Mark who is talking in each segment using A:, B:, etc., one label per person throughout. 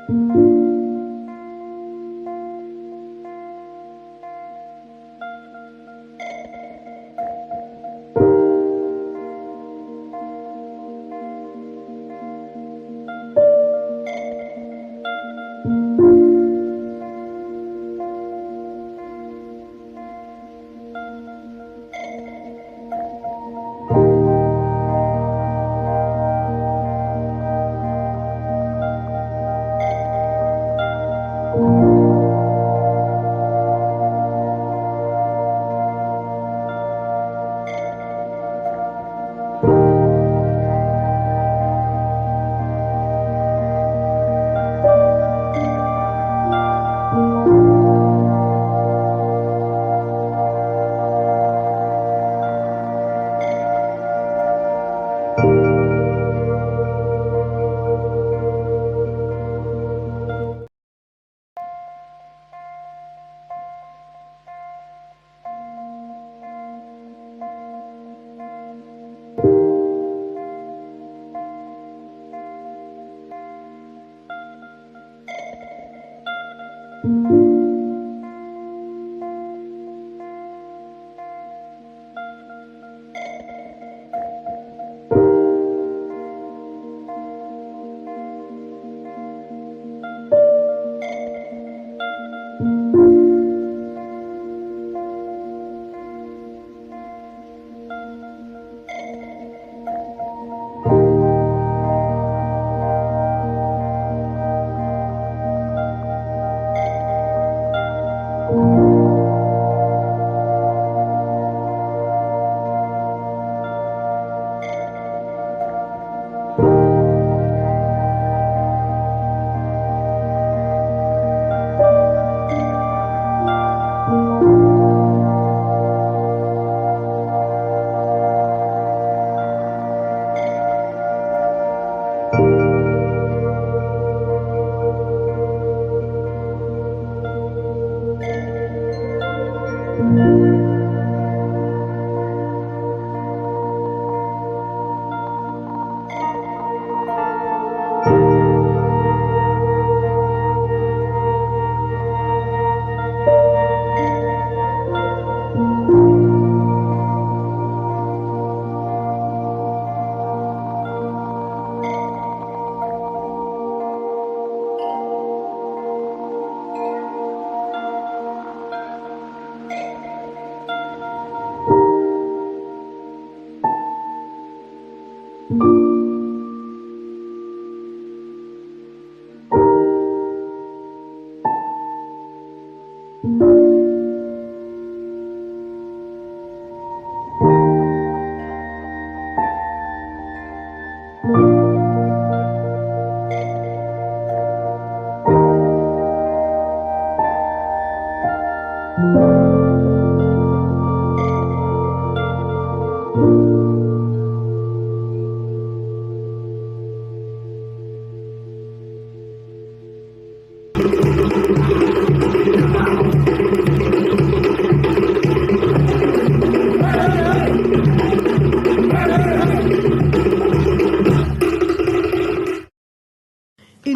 A: In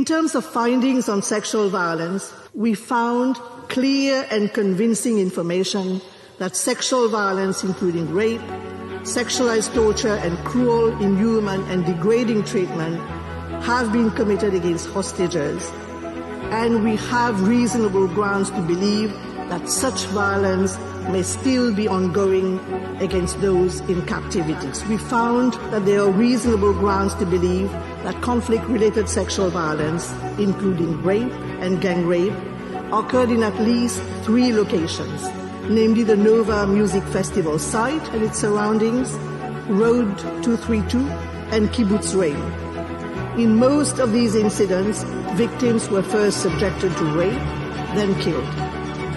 A: terms of findings on sexual violence, we found clear and convincing information that sexual violence, including rape, sexualized torture, and cruel, inhuman, and degrading treatment, have been committed against hostages, and we have reasonable grounds to believe that such violence may still be ongoing against those in captivity. We found that there are reasonable grounds to believe that conflict-related sexual violence, including rape and gang rape, occurred in at least 3 locations, namely the Nova Music Festival site and its surroundings, Road 232, and Kibbutz Reim. In most of these incidents, victims were first subjected to rape, then killed.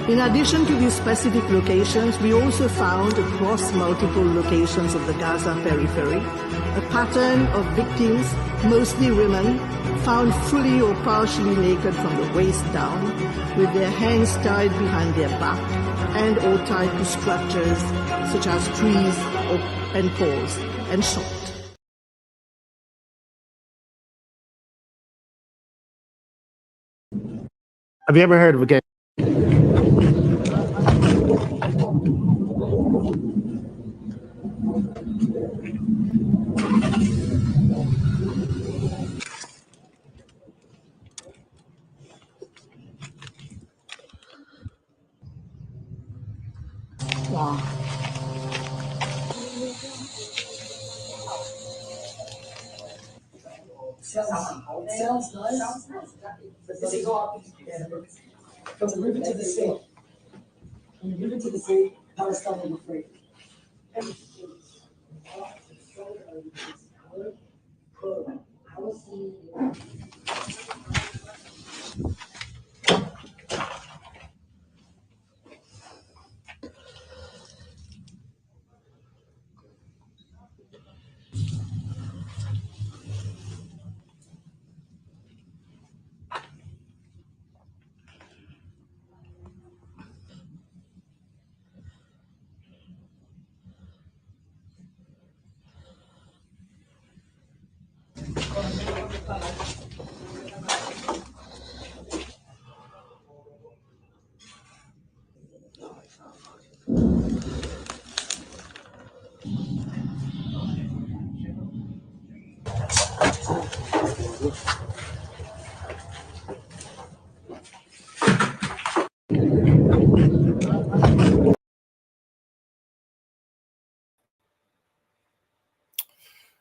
A: In addition to these specific locations, we also found across multiple locations of the Gaza periphery a pattern of victims, mostly women, found fully or partially naked from the waist down, with their hands tied behind their back and or tied to structures such as trees and poles, and shot.
B: Have you ever heard of a gay?
C: Sounds nice. But does it go up? Yeah. From the river to the sea. From the river to the sea, Palestine will be free.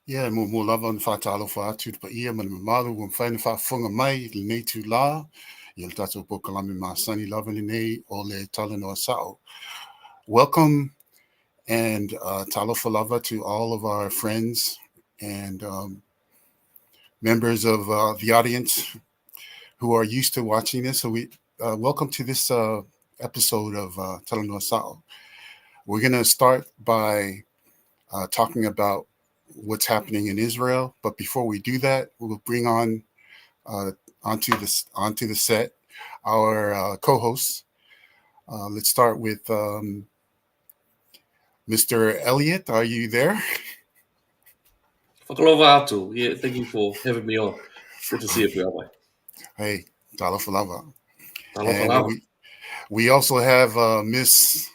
D: Yeah, mo lava on whātalo whātu pa ia mana mamalu o mwhaina whaafunga mai le nei tu la i le tatou pokalami māsani lava ni nei o le Talanoa sao. Welcome and talofa lava to all of our friends and members of the audience who are used to watching this. So we welcome to this episode of Talanoa sao. We're going to start by talking about what's happening in Israel. But before we do that, we'll bring on onto the set our co-hosts. Let's start with Mr. Elliot. Are you there?
E: Whakalova atu. Yeah, thank you for having me on. Good to see you, Yahweh.
D: Hey, talofa lava.
E: Talofa
D: And
E: lava.
D: we also have Miss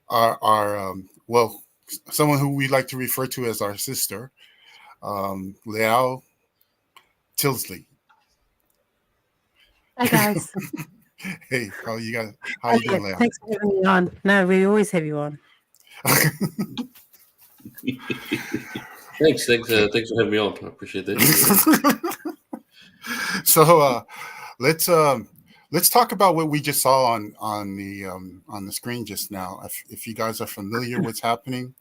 D: our well, someone who we like to refer to as our sister, Liao Tilsley.
F: Hi guys.
D: Hey, how you doing, Liao?
F: Thanks for having me on. No, we always have you on.
E: Thanks for having me on. I appreciate that.
D: So let's talk about what we just saw on the screen just now. If you guys are familiar what's happening,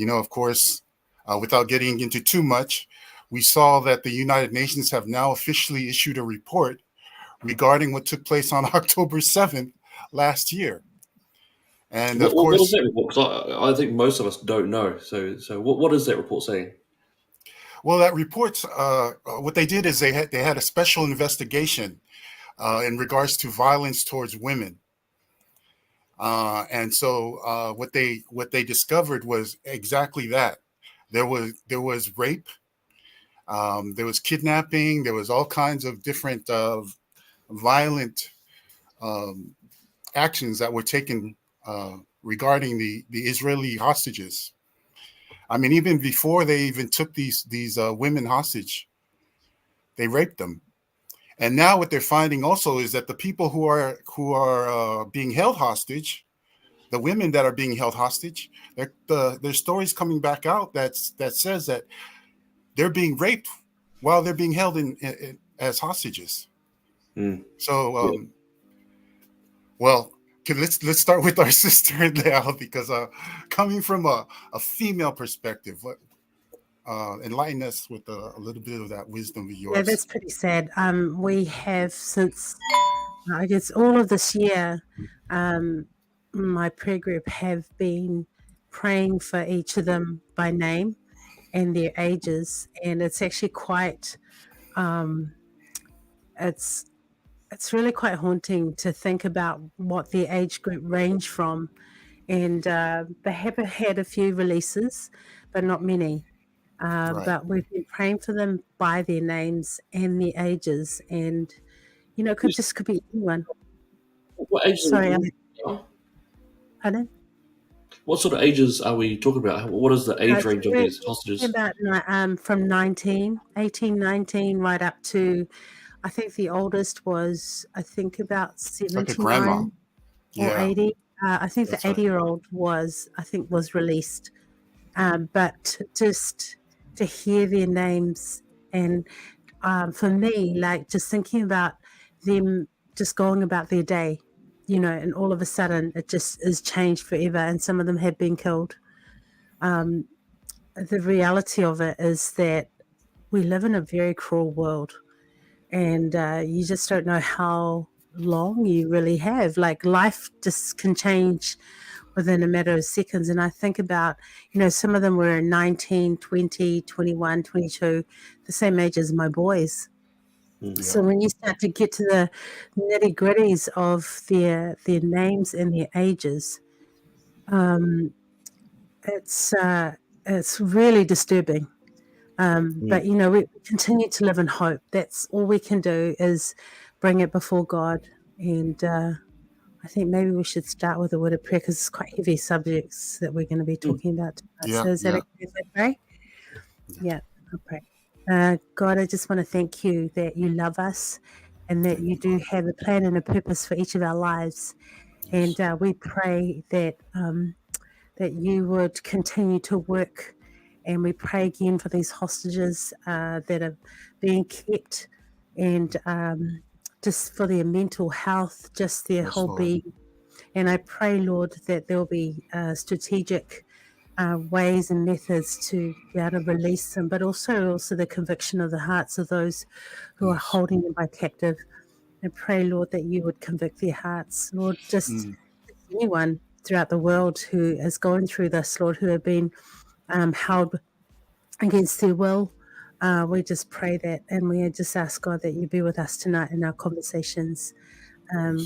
D: of course, without getting into too much, we saw that the United Nations have now officially issued a report regarding what took place on October 7th last year. And of course,
E: what is that report? Because I think most of us don't know. So what is that report saying?
D: Well, that report, what they did is they had a special investigation in regards to violence towards women. And so what they discovered was exactly that. There was rape, there was kidnapping, there was all kinds of different violent actions that were taken regarding the Israeli hostages. I mean, even before they even took these women hostage, they raped them. And now what they're finding also is that the people who are being held hostage, the women that are being held hostage, there's stories coming back out that says that they're being raped while they're being held as hostages.
E: Mm.
D: So, well, let's start with our sister now, because coming from a female perspective, enlighten us with a little bit of that wisdom of yours.
F: Yeah, that's pretty sad. We have since, I guess, all of this year, my prayer group have been praying for each of them by name and their ages, and it's actually quite, it's really quite haunting to think about what their age group range from. And they have had a few releases, but not many.
D: Right.
F: But we've been praying for them by their names and their ages. And You know, it could be anyone.
E: What age?
F: Sorry, pardon?
E: What sort of ages are we talking about? What is the age range of
F: We're
E: these
F: talking
E: hostages?
F: about from 18, 19, right up to, I think the oldest was, I think about
D: Like a grandma.
F: 79 or
D: Yeah.
F: 80. I think
D: That's
F: the
D: right.
F: 80-year-old was released. But just to hear their names and for me, like just thinking about them just going about their day, you know, and all of a sudden it just is changed forever, and some of them have been killed. The reality of it is that we live in a very cruel world, and you just don't know how long you really have. Like life just can change within a matter of seconds. And I think about, you know, some of them were 19, 20, 21, 22, the same age as my boys. So when you start to get to the nitty gritties of their names and their ages, it's really disturbing. But you know, we continue to live in hope. That's all we can do is bring it before God. And I think maybe we should start with a word of prayer because it's quite heavy subjects that we're going to be talking about tonight.
D: Yeah,
F: So is that
D: yeah.
F: okay if I pray? Yeah, I'll pray. God, I just want to thank you that you love us and that you do have a plan and a purpose for each of our lives. And we pray that that you would continue to work. And we pray again for these hostages that are being kept, and just for their mental health, just their
D: Yes,
F: whole
D: Lord.
F: being. And I pray, Lord, that there will be strategic ways and methods to be able to release them, but also the conviction of the hearts of those who are
D: Yes.
F: holding them by captive. I pray, Lord, that you would convict their hearts. Lord, just anyone throughout the world who is going through this, Lord, who have been held against their will. We just pray that, and we just ask, God, that you be with us tonight in our conversations.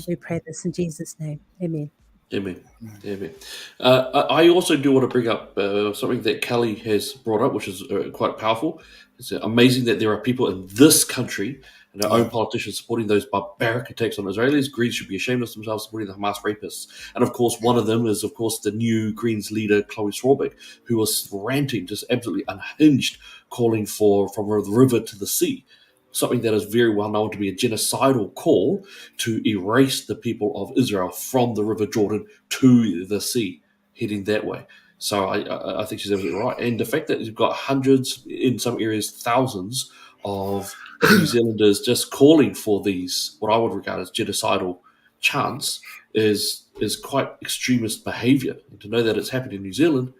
F: We pray this in Jesus' name. Amen.
E: Amen. Amen. I also do want to bring up something that Kelly has brought up, which is quite powerful. It's amazing that there are people in this country and our own politicians supporting those barbaric attacks on Israelis. Greens should be ashamed of themselves supporting the Hamas rapists. And of course, one of them is, of course, the new Greens leader, Chloe Swarbrick, who was ranting, just absolutely unhinged, calling for from the river to the sea. Something that is very well known to be a genocidal call to erase the people of Israel from the River Jordan to the sea, heading that way. So I think she's absolutely right. And the fact that you've got hundreds, in some areas thousands, of New Zealanders just calling for these, what I would regard as genocidal chants, is quite extremist behaviour. And to know that it's happened in New Zealand,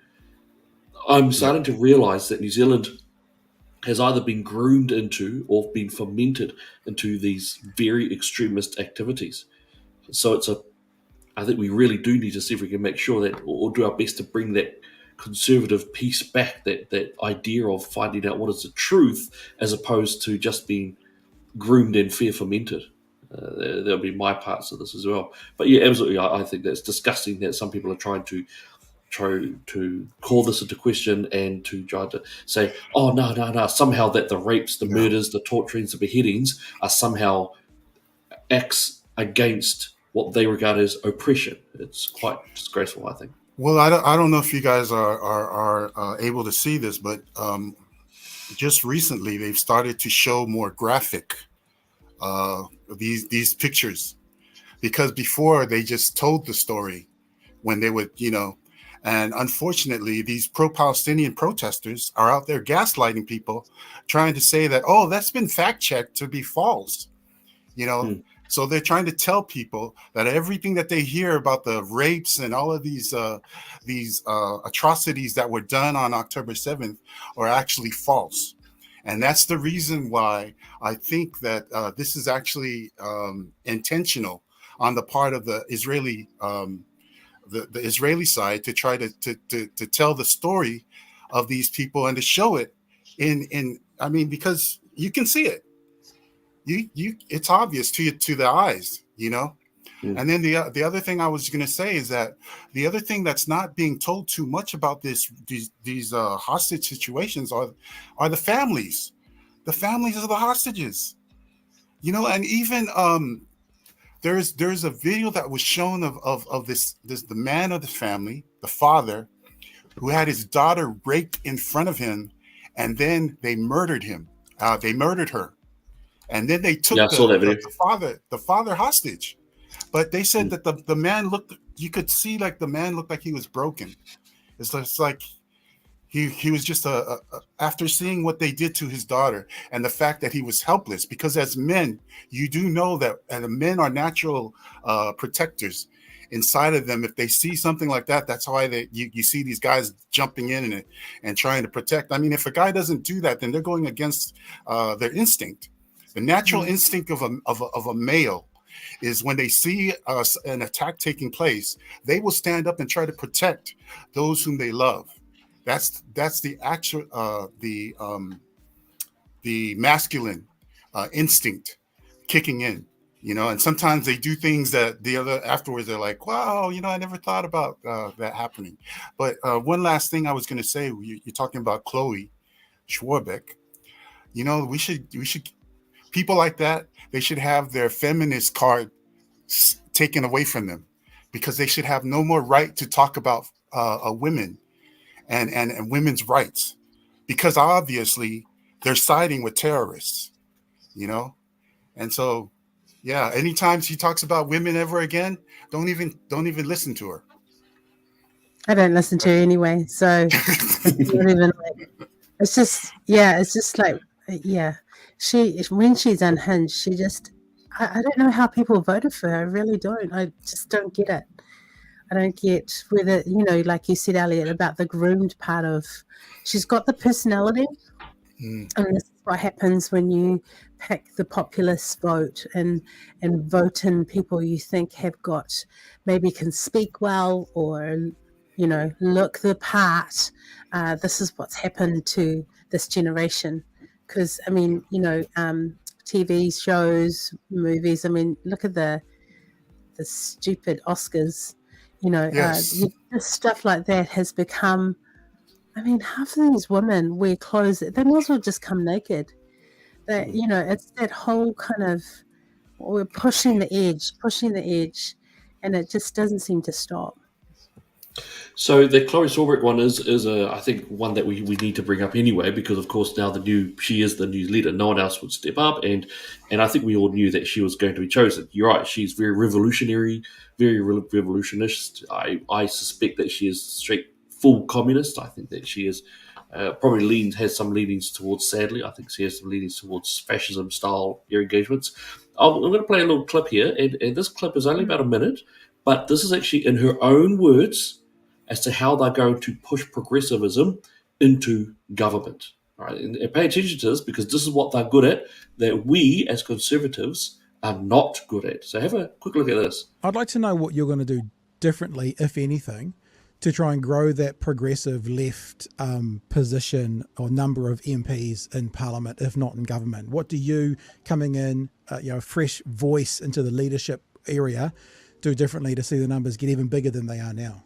E: I'm starting to realise that New Zealand has either been groomed into or been fermented into these very extremist activities. So I think we really do need to see if we can make sure that, or do our best to bring that conservative piece back, that idea of finding out what is the truth as opposed to just being groomed and fear fermented. There'll be my parts of this as well. But yeah, absolutely, I think that's disgusting that some people are trying to call this into question and to try to say, oh, no, somehow that the rapes, the murders, the torturings, the beheadings are somehow acts against what they regard as oppression. It's quite disgraceful, I think.
D: Well, I don't know if you guys are able to see this, but just recently they've started to show more graphic these pictures, because before they just told the story when they would, and unfortunately these pro-Palestinian protesters are out there gaslighting people, trying to say that, oh, that's been fact checked to be false, So they're trying to tell people that everything that they hear about the rapes and all of these atrocities that were done on October 7th are actually false. And that's the reason why I think that this is actually intentional on the part of the Israeli the Israeli side to try to tell the story of these people and to show it because you can see it. It's obvious to the eyes, And then the other thing I was going to say is that the other thing that's not being told too much about these hostage situations are the families of the hostages. and even there's a video that was shown of this the man of the family, the father, who had his daughter raped in front of him, and then they murdered him. They murdered her, and then they took
E: I saw that video.
D: the father hostage. But they said that the man you could see like the man looked like he was broken. It's like he was just after seeing what they did to his daughter and the fact that he was helpless, because as men, you do know that, and men are natural protectors inside of them. If they see something like that, that's why you see these guys jumping in and trying to protect. I mean, if a guy doesn't do that, then they're going against their instinct. The natural instinct of a male is when they see an attack taking place, they will stand up and try to protect those whom they love. That's the actual the masculine instinct kicking in, and sometimes they do things that the other afterwards they're like, wow, I never thought about that happening. But one last thing I was going to say, you're talking about Chloe Schwarbeck. We should people like that, they should have their feminist card taken away from them, because they should have no more right to talk about women and women's rights, because obviously they're siding with terrorists, and so anytime she talks about women ever again, don't even listen to her.
F: I don't listen to her anyway, so it's not even it's just like when she's unhinged, she just I don't know how people voted for her. I really don't. I just don't get it. I don't get whether, like you said, Elliot, about the groomed part of, she's got the personality. And this is what happens when you pick the populist vote and vote in people you think have got, maybe can speak well or, look the part. This is what's happened to this generation. Because, I mean, TV shows, movies, I mean, look at the stupid Oscars.
D: Yes.
F: Stuff like that has become, I mean, half of these women wear clothes, they might as well just come naked. That, it's that whole kind of, we're pushing the edge, and it just doesn't seem to stop.
E: So the Chloe Sorbeck one is I think one that we need to bring up anyway, because of course now she is the new leader. No one else would step up, and I think we all knew that she was going to be chosen. You're right; she's very revolutionary, very revolutionist. I suspect that she is straight full communist. I think that she is probably has some leanings towards. Sadly, I think she has some leanings towards fascism style engagements. I'm going to play a little clip here, and this clip is only about a minute, but this is actually in her own words as to how they're going to push progressivism into government. Right? And pay attention to this, because this is what they're good at, that we as conservatives are not good at. So have a quick look at this.
B: I'd like to know what you're going to do differently, if anything, to try and grow that progressive left position or number of MPs in Parliament, if not in government. What do you, coming in, a fresh voice into the leadership area, do differently to see the numbers get even bigger than they are now?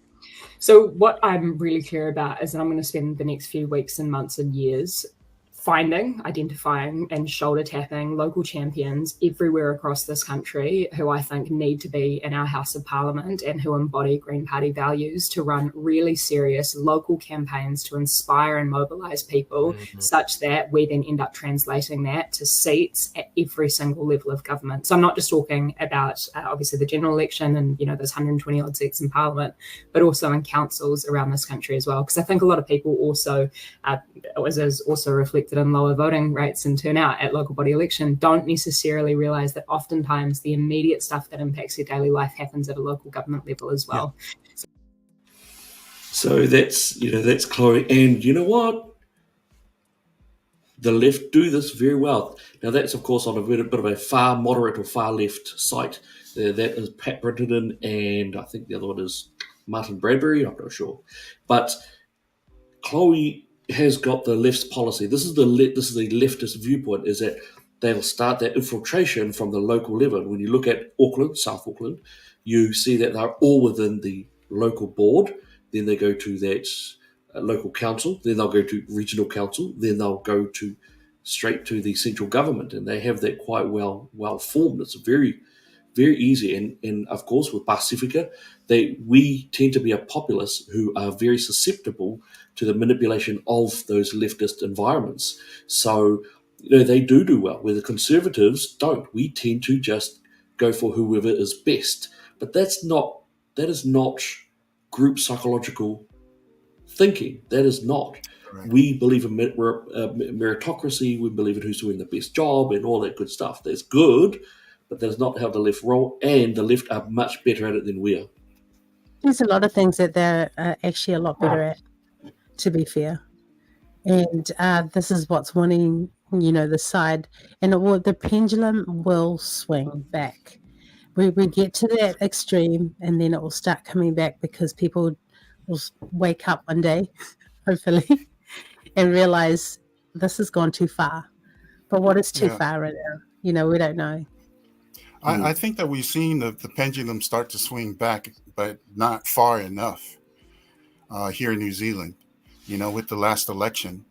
G: So what I'm really clear about is that I'm going to spend the next few weeks and months and years finding, identifying and shoulder tapping local champions everywhere across this country who I think need to be in our House of Parliament and who embody Green Party values to run really serious local campaigns to inspire and mobilise people such that we then end up translating that to seats at every single level of government. So I'm not just talking about obviously the general election and those 120 odd seats in Parliament, but also in councils around this country as well. Because I think a lot of people also, as is also reflected in lower voting rates and turnout at local body election, don't necessarily realise that oftentimes the immediate stuff that impacts their daily life happens at a local government level as well. Yeah.
E: So that's Chloe, and you know what? The left do this very well. Now that's of course on a bit of a far moderate or far left site. That is Pat Britton, and I think the other one is Martin Bradbury. I'm not sure, but Chloe has got the left's policy. This is the leftist viewpoint, is that they'll start that infiltration from the local level. When you look at Auckland, South Auckland, you see that they're all within the local board. Then they go to that local council. Then they'll go to regional council. Then they'll go to straight to the central government, and they have that quite well formed. It's very, very easy. And of course, with Pacifica, we tend to be a populace who are very susceptible to the manipulation of those leftist environments. So, they do well, where the Conservatives don't. We tend to just go for whoever is best. But that is not group psychological thinking. That is not.
D: Correct.
E: We believe in meritocracy. We believe in who's doing the best job and all that good stuff. That's good, but that is not how the left roll, and the left are much better at it than we are.
F: There's a lot of things that they're actually a lot better at, to be fair. And this is what's winning, the side. And the pendulum will swing back. We get to that extreme, and then it will start coming back because people will wake up one day, hopefully, and realize this has gone too far. But what is too far right now? We don't know.
D: I think that we've seen the pendulum start to swing back, but not far enough here in New Zealand, with the last election,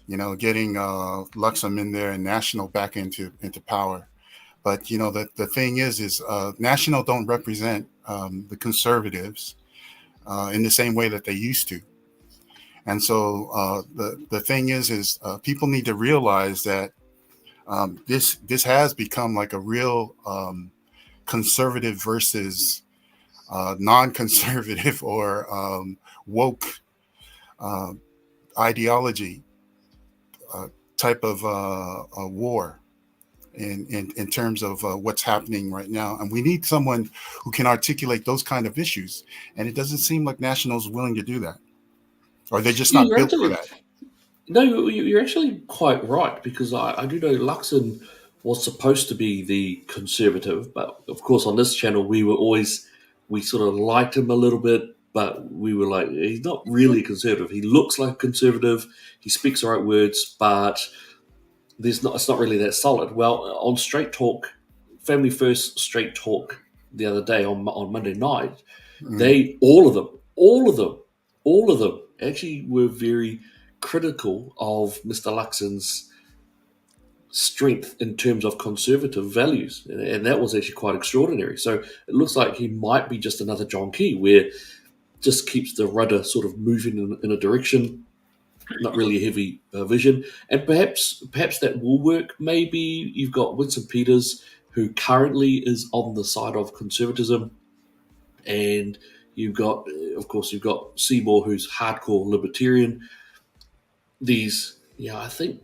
D: getting Luxem in there and National back into power. But, the thing is National don't represent the Conservatives in the same way that they used to. And so the thing is people need to realize that this has become like a real conservative versus non-conservative or woke ideology type of a war in terms of what's happening right now. And we need someone who can articulate those kind of issues. And it doesn't seem like National's willing to do that. Or they're just not built for that.
E: No, you're actually quite right, because I do know Luxon was supposed to be the Conservative, but of course on this channel we sort of liked him a little bit, but we were like, he's not really a Conservative. He looks like a Conservative, he speaks the right words, but it's not really that solid. Well, on Straight Talk, Family First Straight Talk the other day on Monday night, all of them actually were very critical of Mr. Luxon's strength in terms of conservative values, and that was actually quite extraordinary. So it looks like he might be just another John Key, where just keeps the rudder sort of moving in a direction, not really a heavy vision, and perhaps that will work. Maybe you've got Winston Peters, who currently is on the side of conservatism, and you've got Seymour, who's hardcore libertarian. I think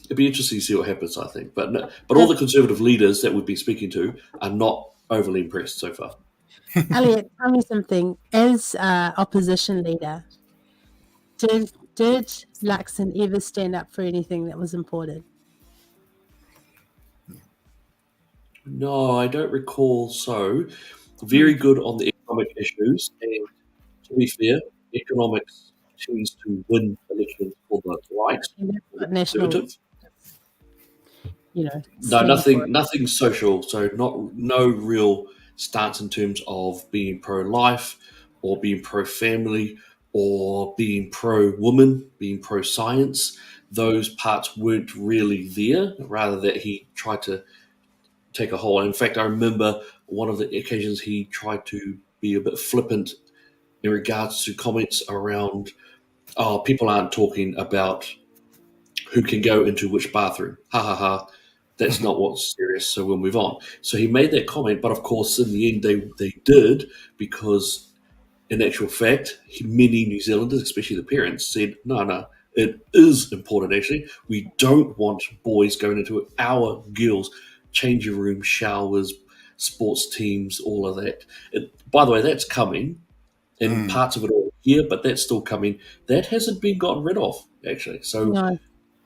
E: it'd be interesting to see what happens, I think. But all the conservative leaders that we've been speaking to are not overly impressed so far.
F: Elliot, tell me something. As opposition leader, did Luxon ever stand up for anything that was important?
E: No, I don't recall so. Very good on the economic issues, and to be fair, economics tends to win elections for the right, for the conservative. No, nothing social. So no real stance in terms of being pro-life or being pro-family or being pro-woman, being pro-science. Those parts weren't really there. Rather that he tried to take a hold. In fact, I remember one of the occasions he tried to be a bit flippant in regards to comments around, people aren't talking about who can go into which bathroom. Ha ha ha. That's not what's serious, so we'll move on. So he made that comment, but of course, in the end, they did, because in actual fact, many New Zealanders, especially the parents, said, no, it is important, actually. We don't want boys going into our girls' changing room, showers, sports teams, all of that. By the way, that's coming, and parts of it all here, but that's still coming. That hasn't been gotten rid of, actually. So
F: No.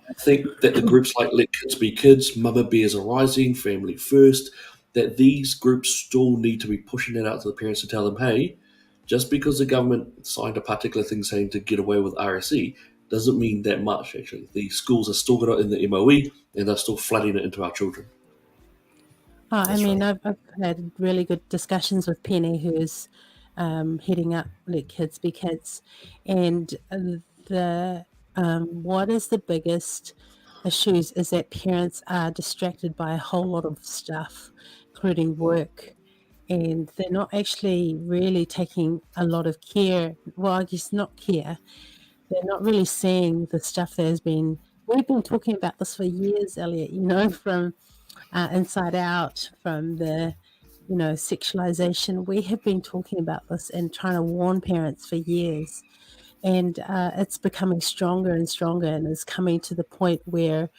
E: I think that the groups like Let Kids Be Kids, Mama Bears Are Rising, Family First, that these groups still need to be pushing that out to the parents to tell them, hey, just because the government signed a particular thing saying to get away with RSE doesn't mean that much, actually. The schools are still got it in the MOE, and they're still flooding it into our children.
F: I've had really good discussions with Penny, who is heading up Let Kids Be Kids, and what is the biggest issues is that parents are distracted by a whole lot of stuff, including work, and they're not actually really taking a lot of care. Well, I guess not care. They're not really seeing the stuff that has been. We've been talking about this for years, Elliot. From Inside Out, from the sexualization. We have been talking about this and trying to warn parents for years, and it's becoming stronger and stronger, and is coming to the point where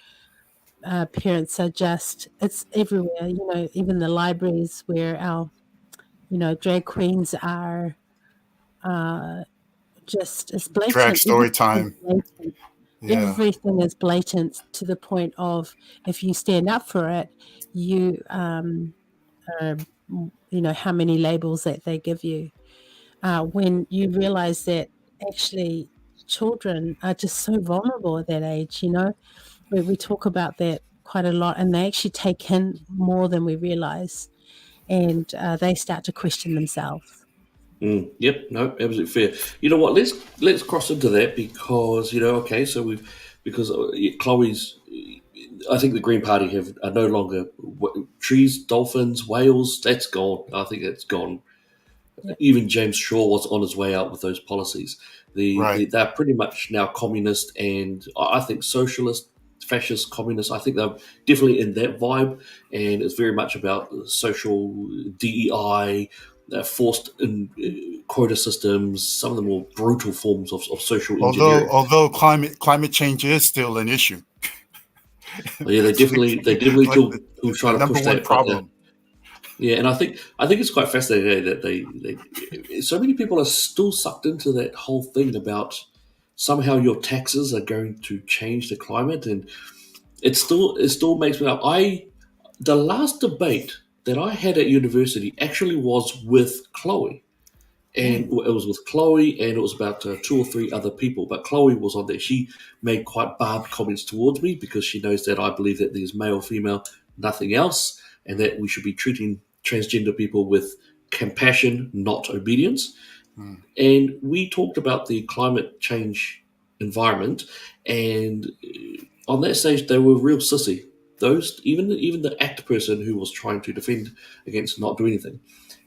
F: parents are it's everywhere. Even the libraries where our drag queens are just it's
D: Drag
F: blatant.
D: story
F: Everything is
D: time.
F: blatant.
D: Yeah.
F: Everything is blatant to the point of if you stand up for it, you how many labels that they give you. When you realize that actually children are just so vulnerable at that age, we talk about that quite a lot, and they actually take in more than we realize, and they start to question themselves.
E: Yep, no, absolutely fair. You know what? Let's cross into that because okay, so because Chloe's. I think the Green Party are no longer trees, dolphins, whales. That's gone. I think that's gone.
F: Yep.
E: Even James Shaw was on his way out with those policies. They're pretty much now communist, and I think socialist, fascist, communist. I think they're definitely in that vibe, and it's very much about social DEI, forced quota systems, some of the more brutal forms of social engineering.
D: Although climate change is still an issue.
E: Yeah, they definitely do try to push that
D: problem.
E: Yeah, and I think it's quite fascinating that they so many people are still sucked into that whole thing about somehow your taxes are going to change the climate, and it still makes me up. The last debate that I had at university actually was with Chloe. And it was with Chloe, and it was about 2 or 3 other people. But Chloe was on there. She made quite barbed comments towards me because she knows that I believe that there's male, female, nothing else, and that we should be treating transgender people with compassion, not obedience. And we talked about the climate change environment, and on that stage, they were real sissy. Those even the ACT person who was trying to defend against not doing anything.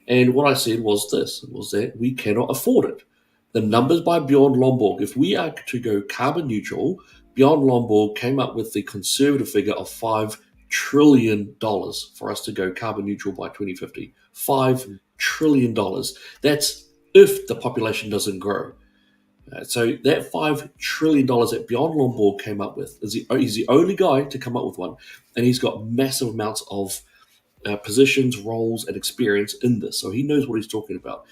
E: And what I said was that we cannot afford it. The numbers by Bjorn Lomborg, if we are to go carbon neutral, Bjorn Lomborg came up with the conservative figure of $5 trillion for us to go carbon neutral by 2050. $5 trillion. That's if the population doesn't grow. So that $5 trillion that Bjorn Lomborg came up with, he's the only guy to come up with one, and he's got massive amounts of positions, roles, and experience in this. So he knows what he's talking about.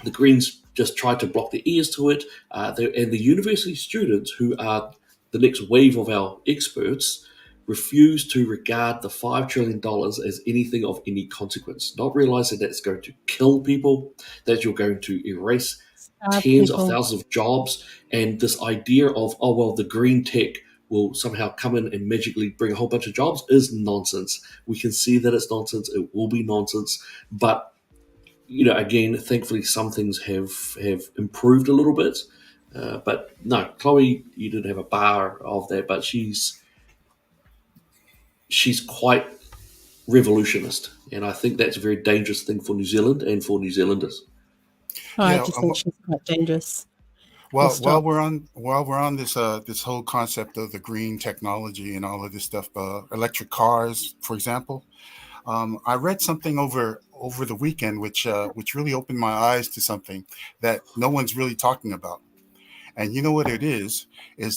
E: The Greens just tried to block their ears to it. And the university students, who are the next wave of our experts, refuse to regard the $5 trillion as anything of any consequence, not realizing that it's going to kill people, that you're going to erase tens of thousands of jobs, and this idea of, oh, well, the green tech will somehow come in and magically bring a whole bunch of jobs is nonsense. We can see that it's nonsense. It will be nonsense. But, again, thankfully some things have improved a little bit. But no, Chloe, you didn't have a bar of that, but she's quite revolutionist. And I think that's a very dangerous thing for New Zealand and for New Zealanders.
F: I just think she's quite dangerous.
D: Well, while we're on this whole concept of the green technology and all of this stuff, electric cars, for example, I read something over the weekend which really opened my eyes to something that no one's really talking about. And you know what it is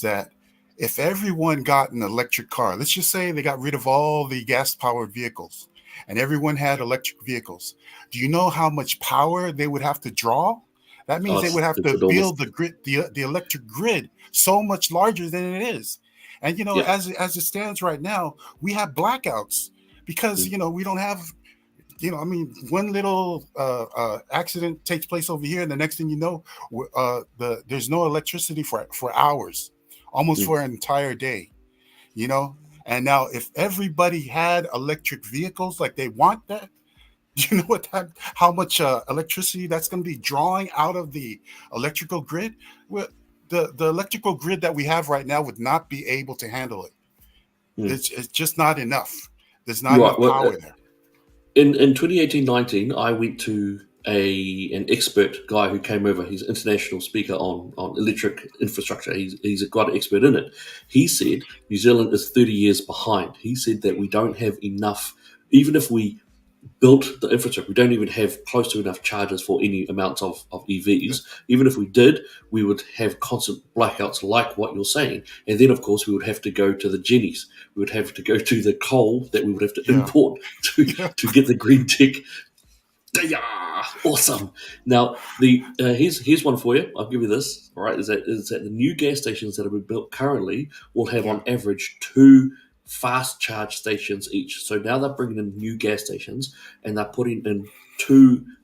D: that if everyone got an electric car, let's just say they got rid of all the gas-powered vehicles and everyone had electric vehicles, do you know how much power they would have to draw? That means they would have to build the grid, the electric grid, so much larger than it is. And as it stands right now, we have blackouts because we don't have, one little accident takes place over here, and the next thing you know, there's no electricity for hours, almost for an entire day. And now if everybody had electric vehicles like they want that, do you know how much electricity that's going to be drawing out of the electrical grid? Well, the electrical grid that we have right now would not be able to handle it. It's just not enough. There's not enough power there.
E: In 2018-19, I went to an expert guy who came over. He's an international speaker on electric infrastructure. He's quite an expert in it. He said New Zealand is 30 years behind. He said that we don't have enough, even if we built the infrastructure, we don't even have close to enough chargers for any amounts of EVs. Even if we did, we would have constant blackouts like what you're saying. And then, of course, we would have to go to the Jennies. We would have to go to the coal that we would have to import to get the green tick. Yeah, awesome. Now, here's one for you. I'll give you this. All right, is that the new gas stations that have been built currently will have on average 2 fast charge stations each. So now they're bringing in new gas stations and they're putting in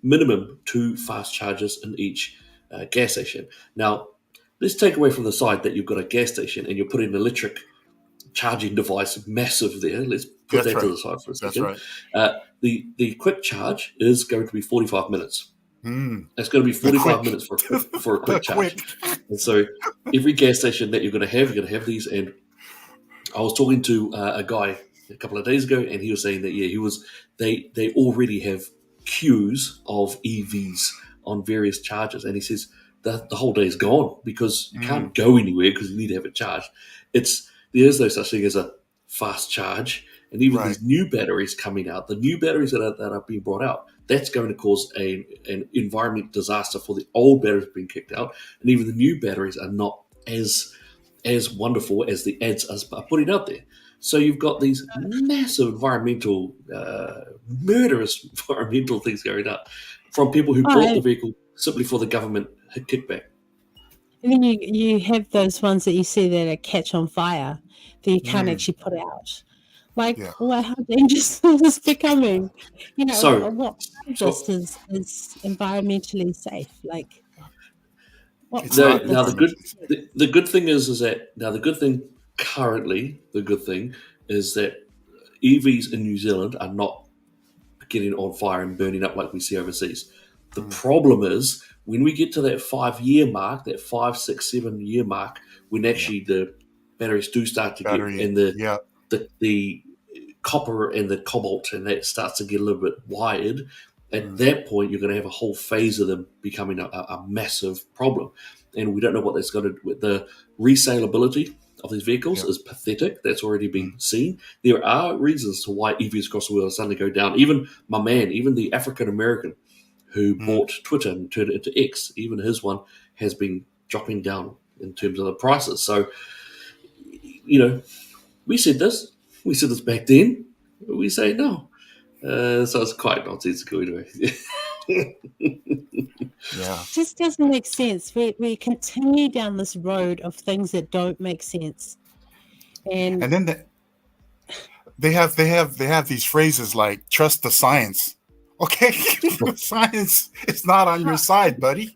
E: minimum two fast chargers in each gas station. Now, let's take away from the side that you've got a gas station and you're putting an electric charging device massive there. Let's put that to the side for a second. That's right. The quick charge is going to be 45 minutes. It's going to be 45 minutes for a quick charge. And so every gas station that you're going to have these. And I was talking to a guy a couple of days ago, and he was saying that they already have queues of EVs on various chargers, and he says that the whole day is gone because you can't go anywhere because you need to have it charged. There's no such thing as a fast charge, and even these new batteries coming out, the new batteries that are being brought out, that's going to cause an environment disaster for the old batteries being kicked out, and even the new batteries are not as wonderful as the ads are putting out there. So you've got these massive environmental, murderous environmental things going up from people who bought the vehicle simply for the government kickback.
F: And then you have those ones that you see that are catch on fire that you can't actually put out. Like, how dangerous is this becoming? What this is environmentally safe? Like,
E: the good thing is that the good thing currently, is that EVs in New Zealand are not getting on fire and burning up like we see overseas. The problem is when we get to that 5-year mark, that 5, 6, 7 year mark, when actually the batteries do start to get and the copper and the cobalt and that starts to get a little bit wired. At that point, you're going to have a whole phase of them becoming a massive problem. And we don't know what that's going to... The resaleability of these vehicles is pathetic. That's already been seen. There are reasons to why EVs across the world suddenly go down. Even the African-American who bought Twitter and turned it into X, even his one has been dropping down in terms of the prices. So, we said this back then. We say no. So it's quite nonsensical anyway.
F: It just doesn't make sense. We continue down this road of things that don't make sense, and
D: then they have these phrases like "trust the science." Okay, science is not on your side, buddy.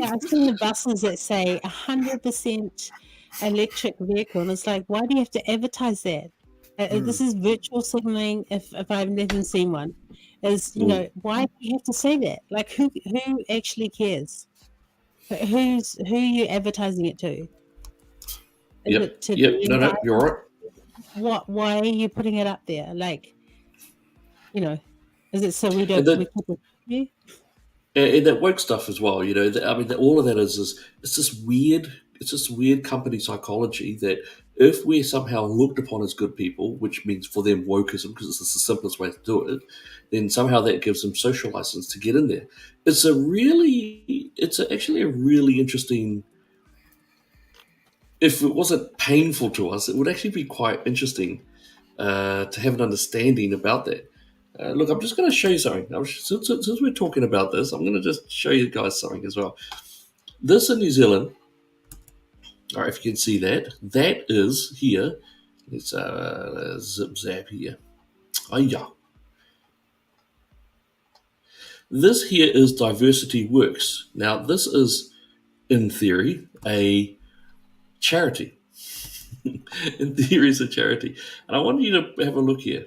F: I've seen the buses that say 100% electric vehicle, and it's like, why do you have to advertise that? This is virtual signaling. If I've never seen one, why do you have to say that? Like, who actually cares? Who are you advertising it to?
E: No, you're right.
F: Why are you putting it up there? Like, is it so we don't?
E: And that woke stuff as well. All of that is it's just weird. It's just weird company psychology that if we're somehow looked upon as good people, which means for them wokeism, because it's the simplest way to do it, then somehow that gives them social license to get in there. It's actually a really interesting. If it wasn't painful to us, it would actually be quite interesting to have an understanding about that. Look, I'm just going to show you something. Since we're talking about this, I'm going to just show you guys something as well. This in New Zealand. All right, if you can see that is here. It's zip zap here. Oh yeah. This here is Diversity Works. Now, this is, in theory, a charity. In theory, it's a charity. And I want you to have a look here.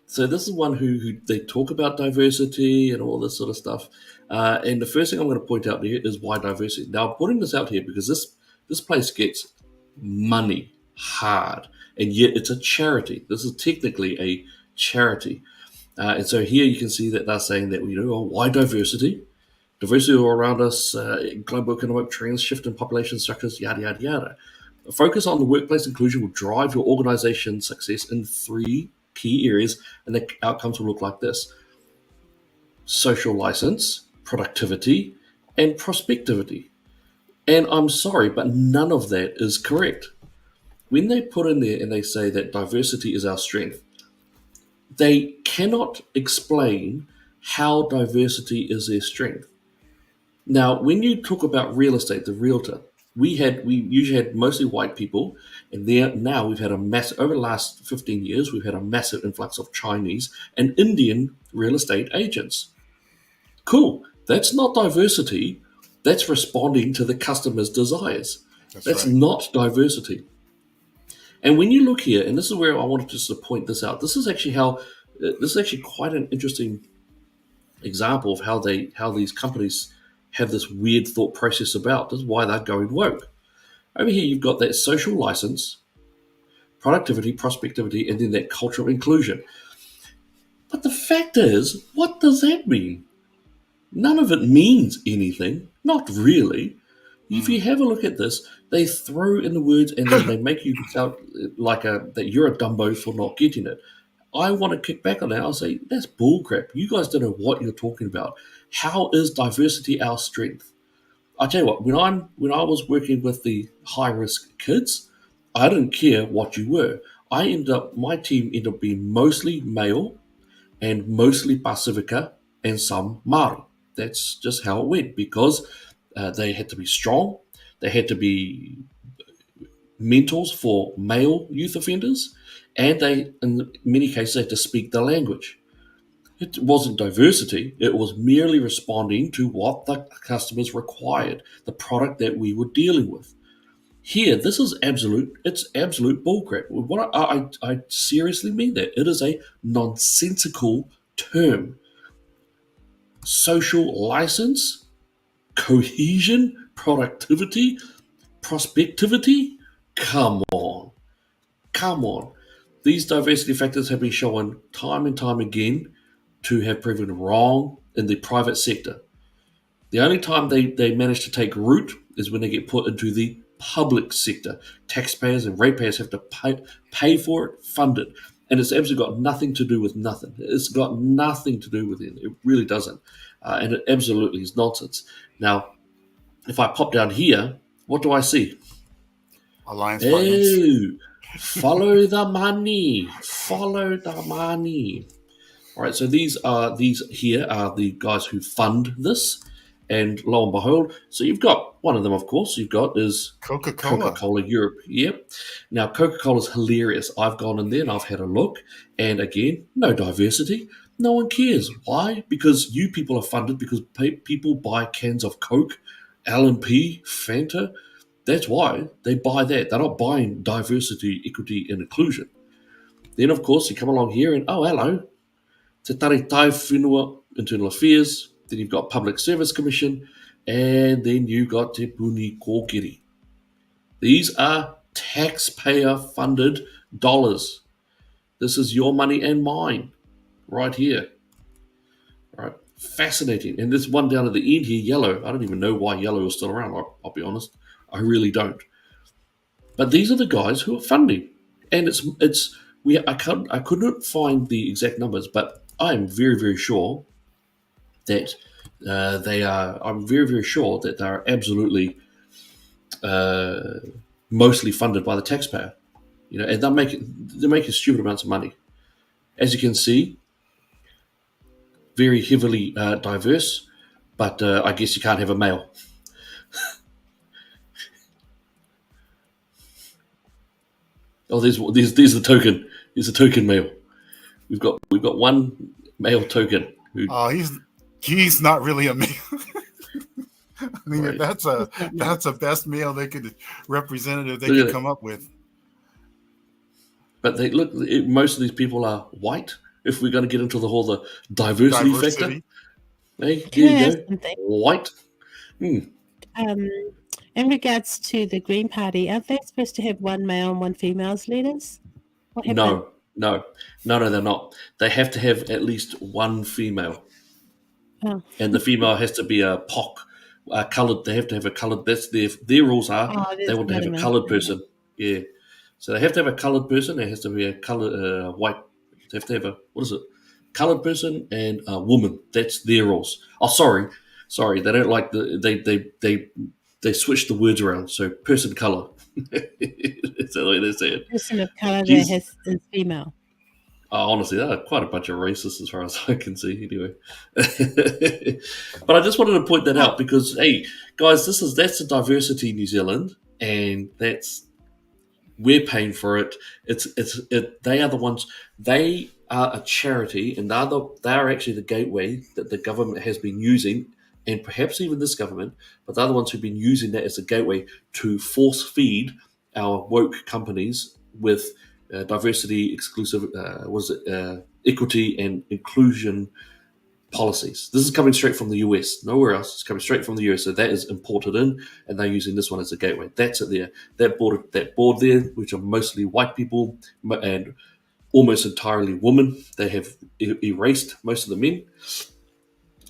E: So this is one who they talk about diversity and all this sort of stuff. And the first thing I'm going to point out here is why diversity. Now I'm putting this out here because this place gets money hard, and yet it's a charity. This is technically a charity. And so here you can see that they're saying that, why diversity? Diversity all around us, global economic trends, shift in population structures, yada, yada, yada. A focus on the workplace inclusion will drive your organization's success in 3 key areas, and the outcomes will look like this: social license, productivity, and prospectivity. And I'm sorry, but none of that is correct. When they put in there and they say that diversity is our strength, they cannot explain how diversity is their strength. Now, when you talk about real estate, the realtor, we usually had mostly white people, and now we've had over the last 15 years, we've had a massive influx of Chinese and Indian real estate agents. Cool. That's not diversity. That's responding to the customer's desires. That's
D: right.
E: not diversity. And when you look here, and this is where I wanted to point this out, this is actually quite an interesting example of how these companies have this weird thought process about. This is why they're going woke. Over here, you've got that social license, productivity, prospectivity, and then that cultural inclusion. But the fact is, what does that mean? None of it means anything. Not really. If you have a look at this, they throw in the words and then they make you sound like that you're a dumbo for not getting it. I want to kick back on that. I'll say, that's bullcrap. You guys don't know what you're talking about. How is diversity our strength? I tell you what, when I was working with the high-risk kids, I didn't care what you were. My team ended up being mostly male and mostly Pacifica and some Māori. That's just how it went, because they had to be strong. They had to be mentors for male youth offenders, and they, in many cases, had to speak the language. It wasn't diversity. It was merely responding to what the customers required, the product that we were dealing with. Here, this is absolute bullcrap. What I seriously mean that. It is a nonsensical term. Social license, cohesion, productivity, prospectivity. Come on. These diversity factors have been shown time and time again to have proven wrong in the private sector. The only time they manage to take root is when they get put into the public sector. Taxpayers and ratepayers have to pay for it, fund it. And it's absolutely got nothing to do with nothing. It's got nothing to do with it. It really doesn't. And it absolutely is nonsense. Now, if I pop down here, what do I see?
D: Alliance partners.
E: Follow the money. Follow the money. All right, so these here are the guys who fund this. And lo and behold, so you've got one of them, of course, is Coca-Cola Europe. Yep. Now, Coca-Cola is hilarious. I've gone in there and I've had a look. And again, no diversity. No one cares. Why? Because you people are funded because people buy cans of Coke, L&P, Fanta. That's why they buy that. They're not buying diversity, equity, and inclusion. Then, of course, you come along here and, oh, hello, Te Tari Tai Whenua, Internal Affairs. Then you've got Public Service Commission, and then you've got Te Puni Kōkiri. These are taxpayer-funded dollars. This is your money and mine, right here. All right, fascinating. And this one down at the end here, yellow. I don't even know why yellow is still around. I'll be honest, I really don't. But these are the guys who are funding, and I couldn't find the exact numbers, but I am very, very sure that they are. I'm very, very sure that they are absolutely mostly funded by the taxpayer. And they're making stupid amounts of money. As you can see, very heavily diverse, but I guess you can't have a male. Oh, there's the token. There's a token male. We've got one male token.
D: He's not really a male. I mean,
E: Right.
D: that's a best male representative they could come up with.
E: But most of these people are white. if we're going to get into the whole diversity factor. Hey,
F: Can I
E: there
F: ask
E: you go.
F: something?
E: White.
F: In regards to the Green Party, aren't they supposed to have one male and one female's leaders? What happened?
E: No, they're not. They have to have at least one female,
F: Oh,
E: and the female has to be a POC, coloured. They have to have a coloured. That's their rules are. They
F: there's
E: want to
F: not
E: have a
F: enough.
E: coloured person. Yeah, so they have to have a coloured person. There has to be a coloured white. They have to have a coloured person and a woman. That's their rules. Oh, sorry. They don't like they switch the words around. So person colour. That's the way they say it.
F: Person of color
E: Jeez.
F: that is female.
E: Honestly, they're quite a bunch of racists as far as I can see, anyway. But I just wanted to point that out because, hey, guys, that's the diversity in New Zealand, and we're paying for it. They are the ones. They are a charity, and they are actually the gateway that the government has been using, and perhaps even this government, but they're the ones who've been using that as a gateway to force feed our woke companies with diversity, exclusive, equity and inclusion policies. This is coming straight from the US, nowhere else. It's coming straight from the US, so that is imported in, and they're using this one as a gateway. That's it there. That board there, which are mostly white people and almost entirely women. They have erased most of the men.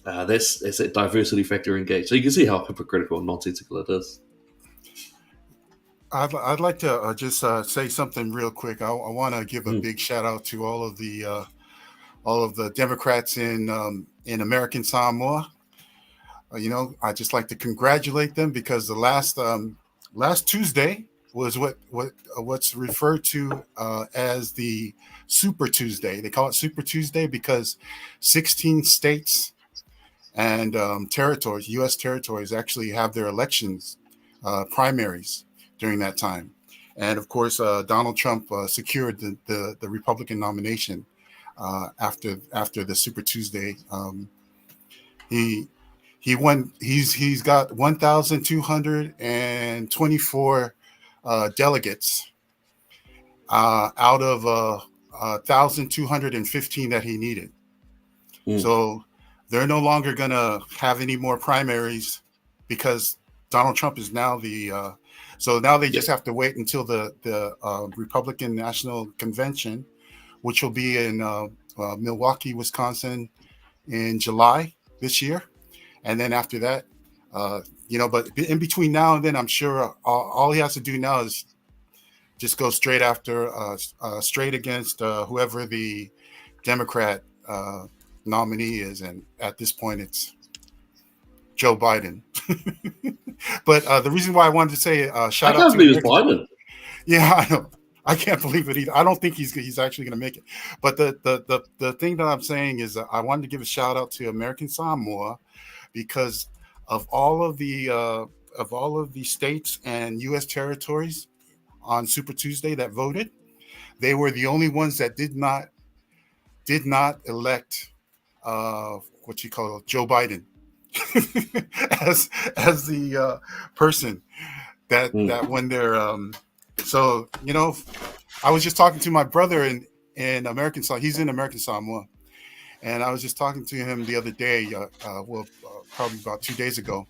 E: That's that diversity factor engaged. So you can see how hypocritical and nonsensical it is.
D: I'd like to just say something real quick. I want to give a big shout out to all of the Democrats in American Samoa. I just like to congratulate them because the last Tuesday was what's referred to as the Super Tuesday. They call it Super Tuesday because 16 states and territories, U.S. territories, actually have their elections primaries during that time. And of course, Donald Trump secured the Republican nomination after the Super Tuesday. He won. He's got 1,224 delegates out of 1,215 that he needed. So they're no longer going to have any more primaries because Donald Trump is now so now they just have to wait until the Republican National Convention, which will be in Milwaukee, Wisconsin in July this year. And then after that, but in between now and then, I'm sure all he has to do now is just go straight against whoever the Democrat nominee is. And at this point, it's Joe Biden. But the reason why I wanted to say shout out to
E: Biden.
D: Yeah, I know. I can't believe it either. I don't think he's actually going to make it. But the thing that I'm saying is I wanted to give a shout out to American Samoa because of all of the states and U.S. territories on Super Tuesday that voted. They were the only ones that did not elect Joe Biden as the person that when they're I was just talking to my brother in American Samoa. He's in American Samoa, and I was just talking to him the other day, probably about 2 days ago,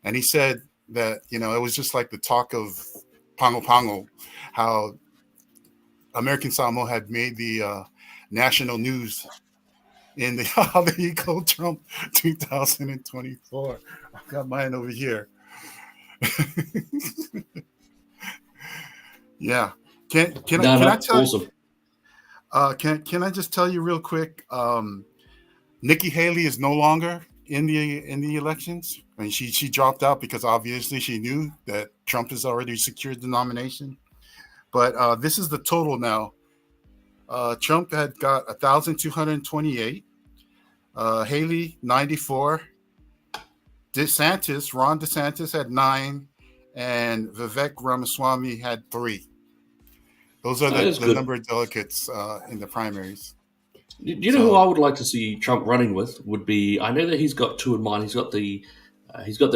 D: and he said that it was just like the talk of Pango Pango, how American Samoa had made the national news in the how there you go, Trump 2024. I've got mine over here. Yeah. Can I tell
E: awesome.
D: Can I just tell you real quick? Nikki Haley is no longer in the elections. I mean, she dropped out because obviously she knew that Trump has already secured the nomination. But this is the total now. Trump had got 1,228. Haley 94. Ron DeSantis had 9, and Vivek Ramaswamy had 3. Those are the number of delegates in the primaries.
E: You know who I would like to see Trump running with would be, I know that he's got 2 in mind. He's got the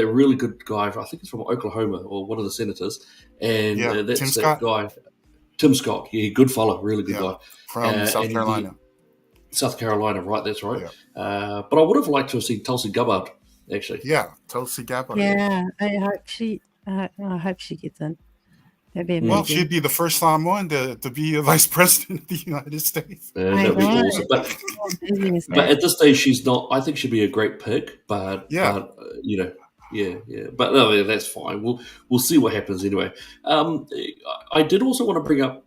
E: really good guy, I think he's from Oklahoma or one of the senators. And that's
D: Tim Scott.
E: Tim Scott. Yeah, good fella, really good guy.
D: From South Carolina.
E: South Carolina, right? That's right.
D: Yeah.
E: But I would have liked to have seen Tulsi Gabbard, actually.
D: Yeah, Tulsi Gabbard.
F: Yeah, I hope she gets in. That'd be
D: Well,
F: amazing.
D: she'd be the first Samoan to be a vice president of the United States.
E: That would be
F: know.
E: awesome. But,
F: How amazing is
E: but
F: that?
E: at this stage, she's not. I think she'd be a great pick. But you know, yeah. But no, that's fine. We'll see what happens anyway. I did also want to bring up.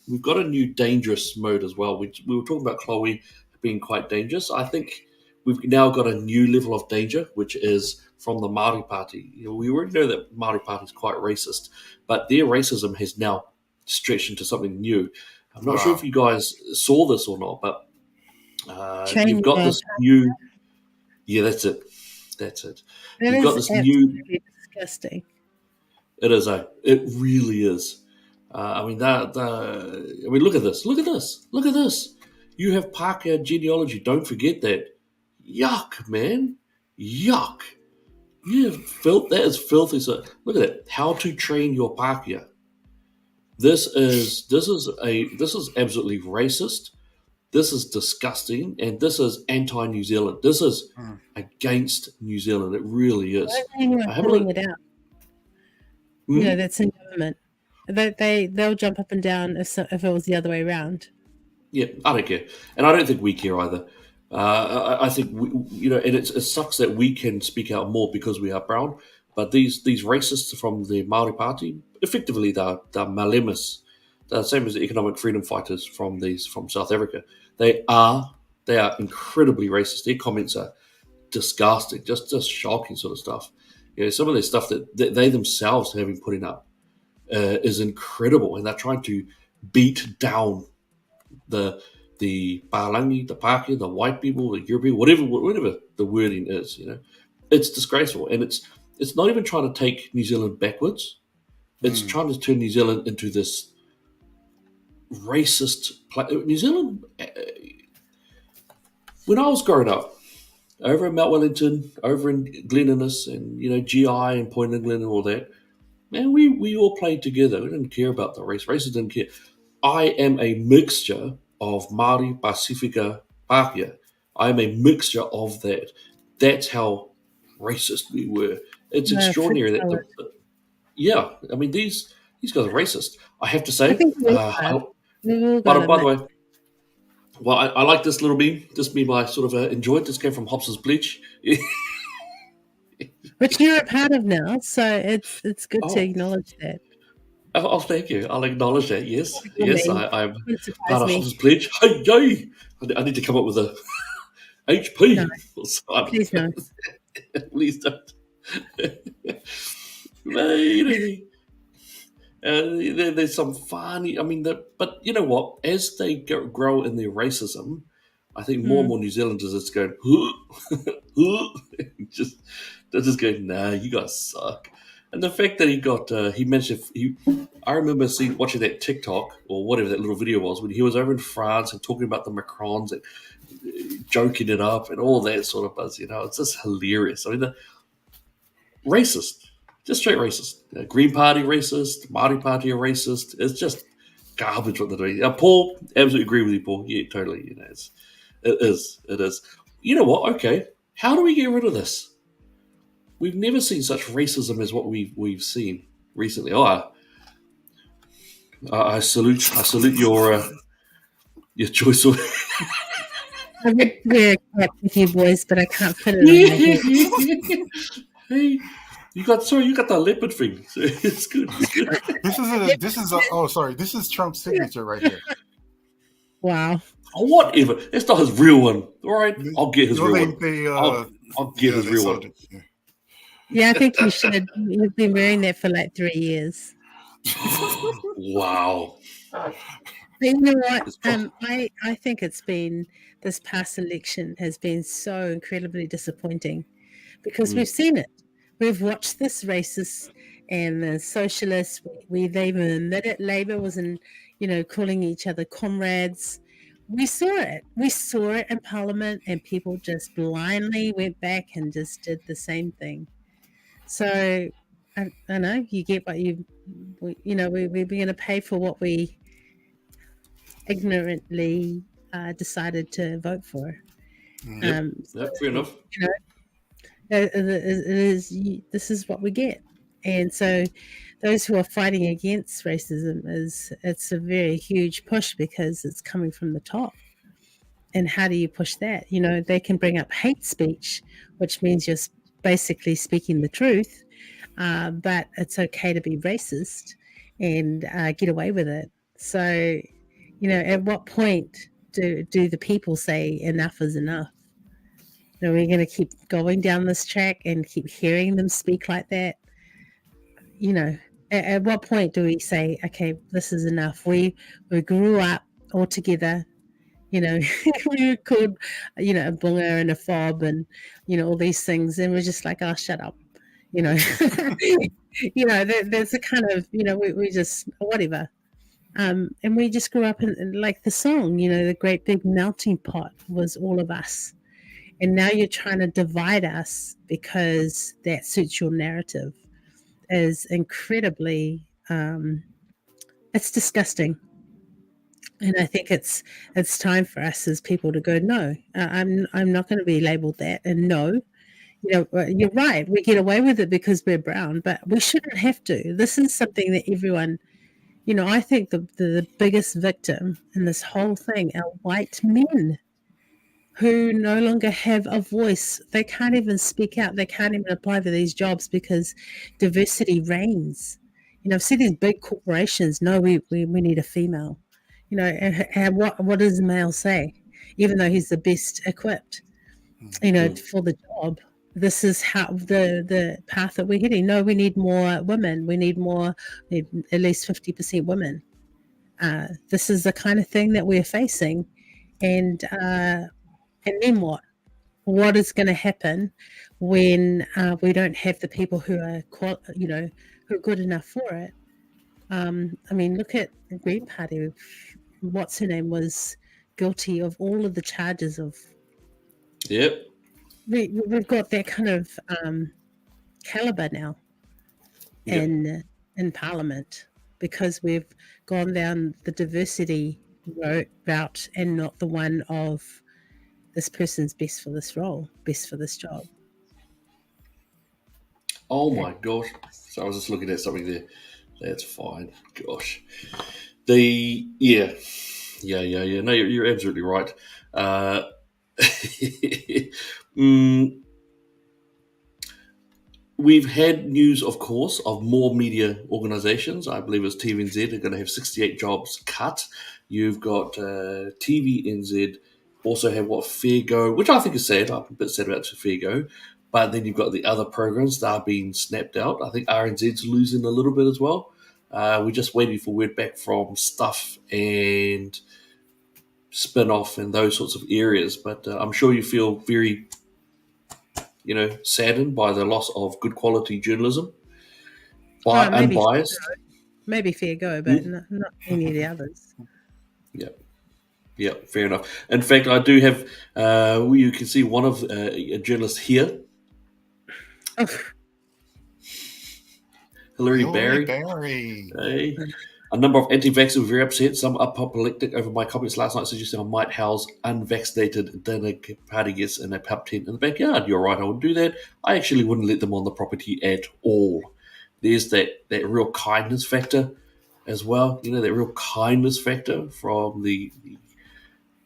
E: We've got a new dangerous mode as well. We were talking about Chloe being quite dangerous. I think we've now got a new level of danger, which is from the Māori Party. You know, we already know that Māori Party is quite racist, but their racism has now stretched into something new. I'm not sure if you guys saw this or not, but you've got this new. Yeah, that's it. You've got this new.
F: Disgusting.
E: It is It really is. I mean, look at this. Look at this. You have Pākehā genealogy. Don't forget that. Yuck, man. Yuck. That is filthy. So look at that. How to train your Pākehā. This is absolutely racist. This is disgusting, and this is anti-New Zealand. This is against New Zealand. It really is.
F: Pulling it out. That's in government. They'll jump up and down if it was the other way around.
E: Yeah, I don't care, and I don't think we care either. I think and it sucks that we can speak out more because we are brown. But these racists from the Māori Party, effectively they're malemas. They're the same as the economic freedom fighters from South Africa. They are incredibly racist. Their comments are disgusting, just shocking sort of stuff. Some of the stuff that they themselves have been putting up is incredible, and they're trying to beat down the Pālangi, the Pākehā, the white people, the European, whatever the wording is. It's disgraceful, and it's not even trying to take New Zealand backwards. It's trying to turn New Zealand into this racist New Zealand. When I was growing up, over in Mount Wellington, over in Glen Innes, and GI and Point England and all that, man, we all played together. We didn't care about the race. Races didn't care. I am a mixture of Māori, Pasifika, Pākehā. I am a mixture of that. That's how racist we were. It's extraordinary that. I mean, these guys are racist. I have to say.
F: I think
E: by the way, well, I like this little meme. This meme I sort of enjoyed. This came from Hobson's Bleach.
F: Which you're a part of now, so it's good to acknowledge that.
E: Oh, thank you. I'll acknowledge that. Yes, I'm part of Hobson's Bleach. Hey, I need to come up with a HP.
F: No. Please no.
E: Please don't. There's some funny. I mean, but you know what? As they grow in their racism, I think more and more New Zealanders are just going, they're just going, nah, you guys suck. And the fact that he mentioned, I remember watching that TikTok or whatever that little video was when he was over in France and talking about the Macrons and joking it up and all that sort of buzz. It's just hilarious. I mean, racist, just straight racist. Green Party racist, Māori Party are racist. It's just garbage what they're doing. Paul, absolutely agree with you, Paul. Yeah, totally. It is. You know what? Okay, how do we get rid of this? We've never seen such racism as what we've seen recently. I salute your choice of.
F: I would wear a cap with you boys, but I can't put it on my head.
E: Hey, you got the leopard thing. So it's good.
D: This is Trump's signature right here.
F: Wow.
E: Oh, whatever. It's not his real one. All right, I'll get his real one. I'll get his real one.
F: Yeah, I think you should. You've been wearing that for like 3 years.
E: Wow.
F: But you know what? I think this past election has been so incredibly disappointing because we've seen it. We've watched this racist and the socialists. They've admitted Labour was calling each other comrades. We saw it. We saw it in Parliament, and people just blindly went back and just did the same thing. So, I know you get what we're going to pay for what we ignorantly decided to vote for.
E: Yep, fair enough.
F: This is what we get. And so those who are fighting against racism, it's a very huge push because it's coming from the top. And how do you push that? They can bring up hate speech, which means you're basically speaking the truth, but it's okay to be racist and get away with it. So, at what point do the people say enough is enough? Are we going to keep going down this track and keep hearing them speak like that? At what point do we say, okay, this is enough? We grew up all together. We were called, a bunga and a fob and, all these things. And we're just like, oh, shut up. There's a kind of, we just, whatever. And we just grew up in like the song, the great big melting pot was all of us. And now you're trying to divide us because that suits your narrative is incredibly, it's disgusting. And I think it's time for us as people to go, no, I'm not going to be labeled that. And no, you're right. We get away with it because we're brown, but we shouldn't have to. This is something that everyone, I think the biggest victim in this whole thing are white men who no longer have a voice. They can't even speak out. They can't even apply for these jobs because diversity reigns. I've seen these big corporations, no, we need a female. And what does the male say? Even though he's the best equipped, for the job. This is how the path that we're heading. No, we need more women. We need at least 50% women. This is the kind of thing that we're facing. And then what? What is going to happen when we don't have the people who are, who are good enough for it? Look at the Green Party. What's her name was guilty of all of the charges of.
E: Yep.
F: We've got that kind of caliber now in Parliament because we've gone down the diversity route and not the one of this person's best for this role, best for this job.
E: Oh my gosh. So I was just looking at something there. That's fine. Gosh. No, you're absolutely right. We've had news, of course, of more media organisations. I believe it's TVNZ are going to have 68 jobs cut. You've got TVNZ also have Fair Go, which I think is sad. I'm a bit sad about Fair Go. But then you've got the other programs that are being snapped out. I think RNZ's losing a little bit as well. We're just waiting for word back from Stuff and Spin-Off and those sorts of areas. But I'm sure you feel very, saddened by the loss of good quality journalism. Unbiased.
F: Maybe Fair Go, but not any of the others.
E: Yeah, fair enough. In fact, I do have, you can see one of a journalist here.
F: Oh.
E: Hillary Barry. Hey. A number of anti-vaxxers were very upset. Some apoplectic over my comments last night suggesting I might house unvaccinated dinner party guests in a pub tent in the backyard. You're right, I wouldn't do that. I actually wouldn't let them on the property at all. There's that real kindness factor as well. That real kindness factor from the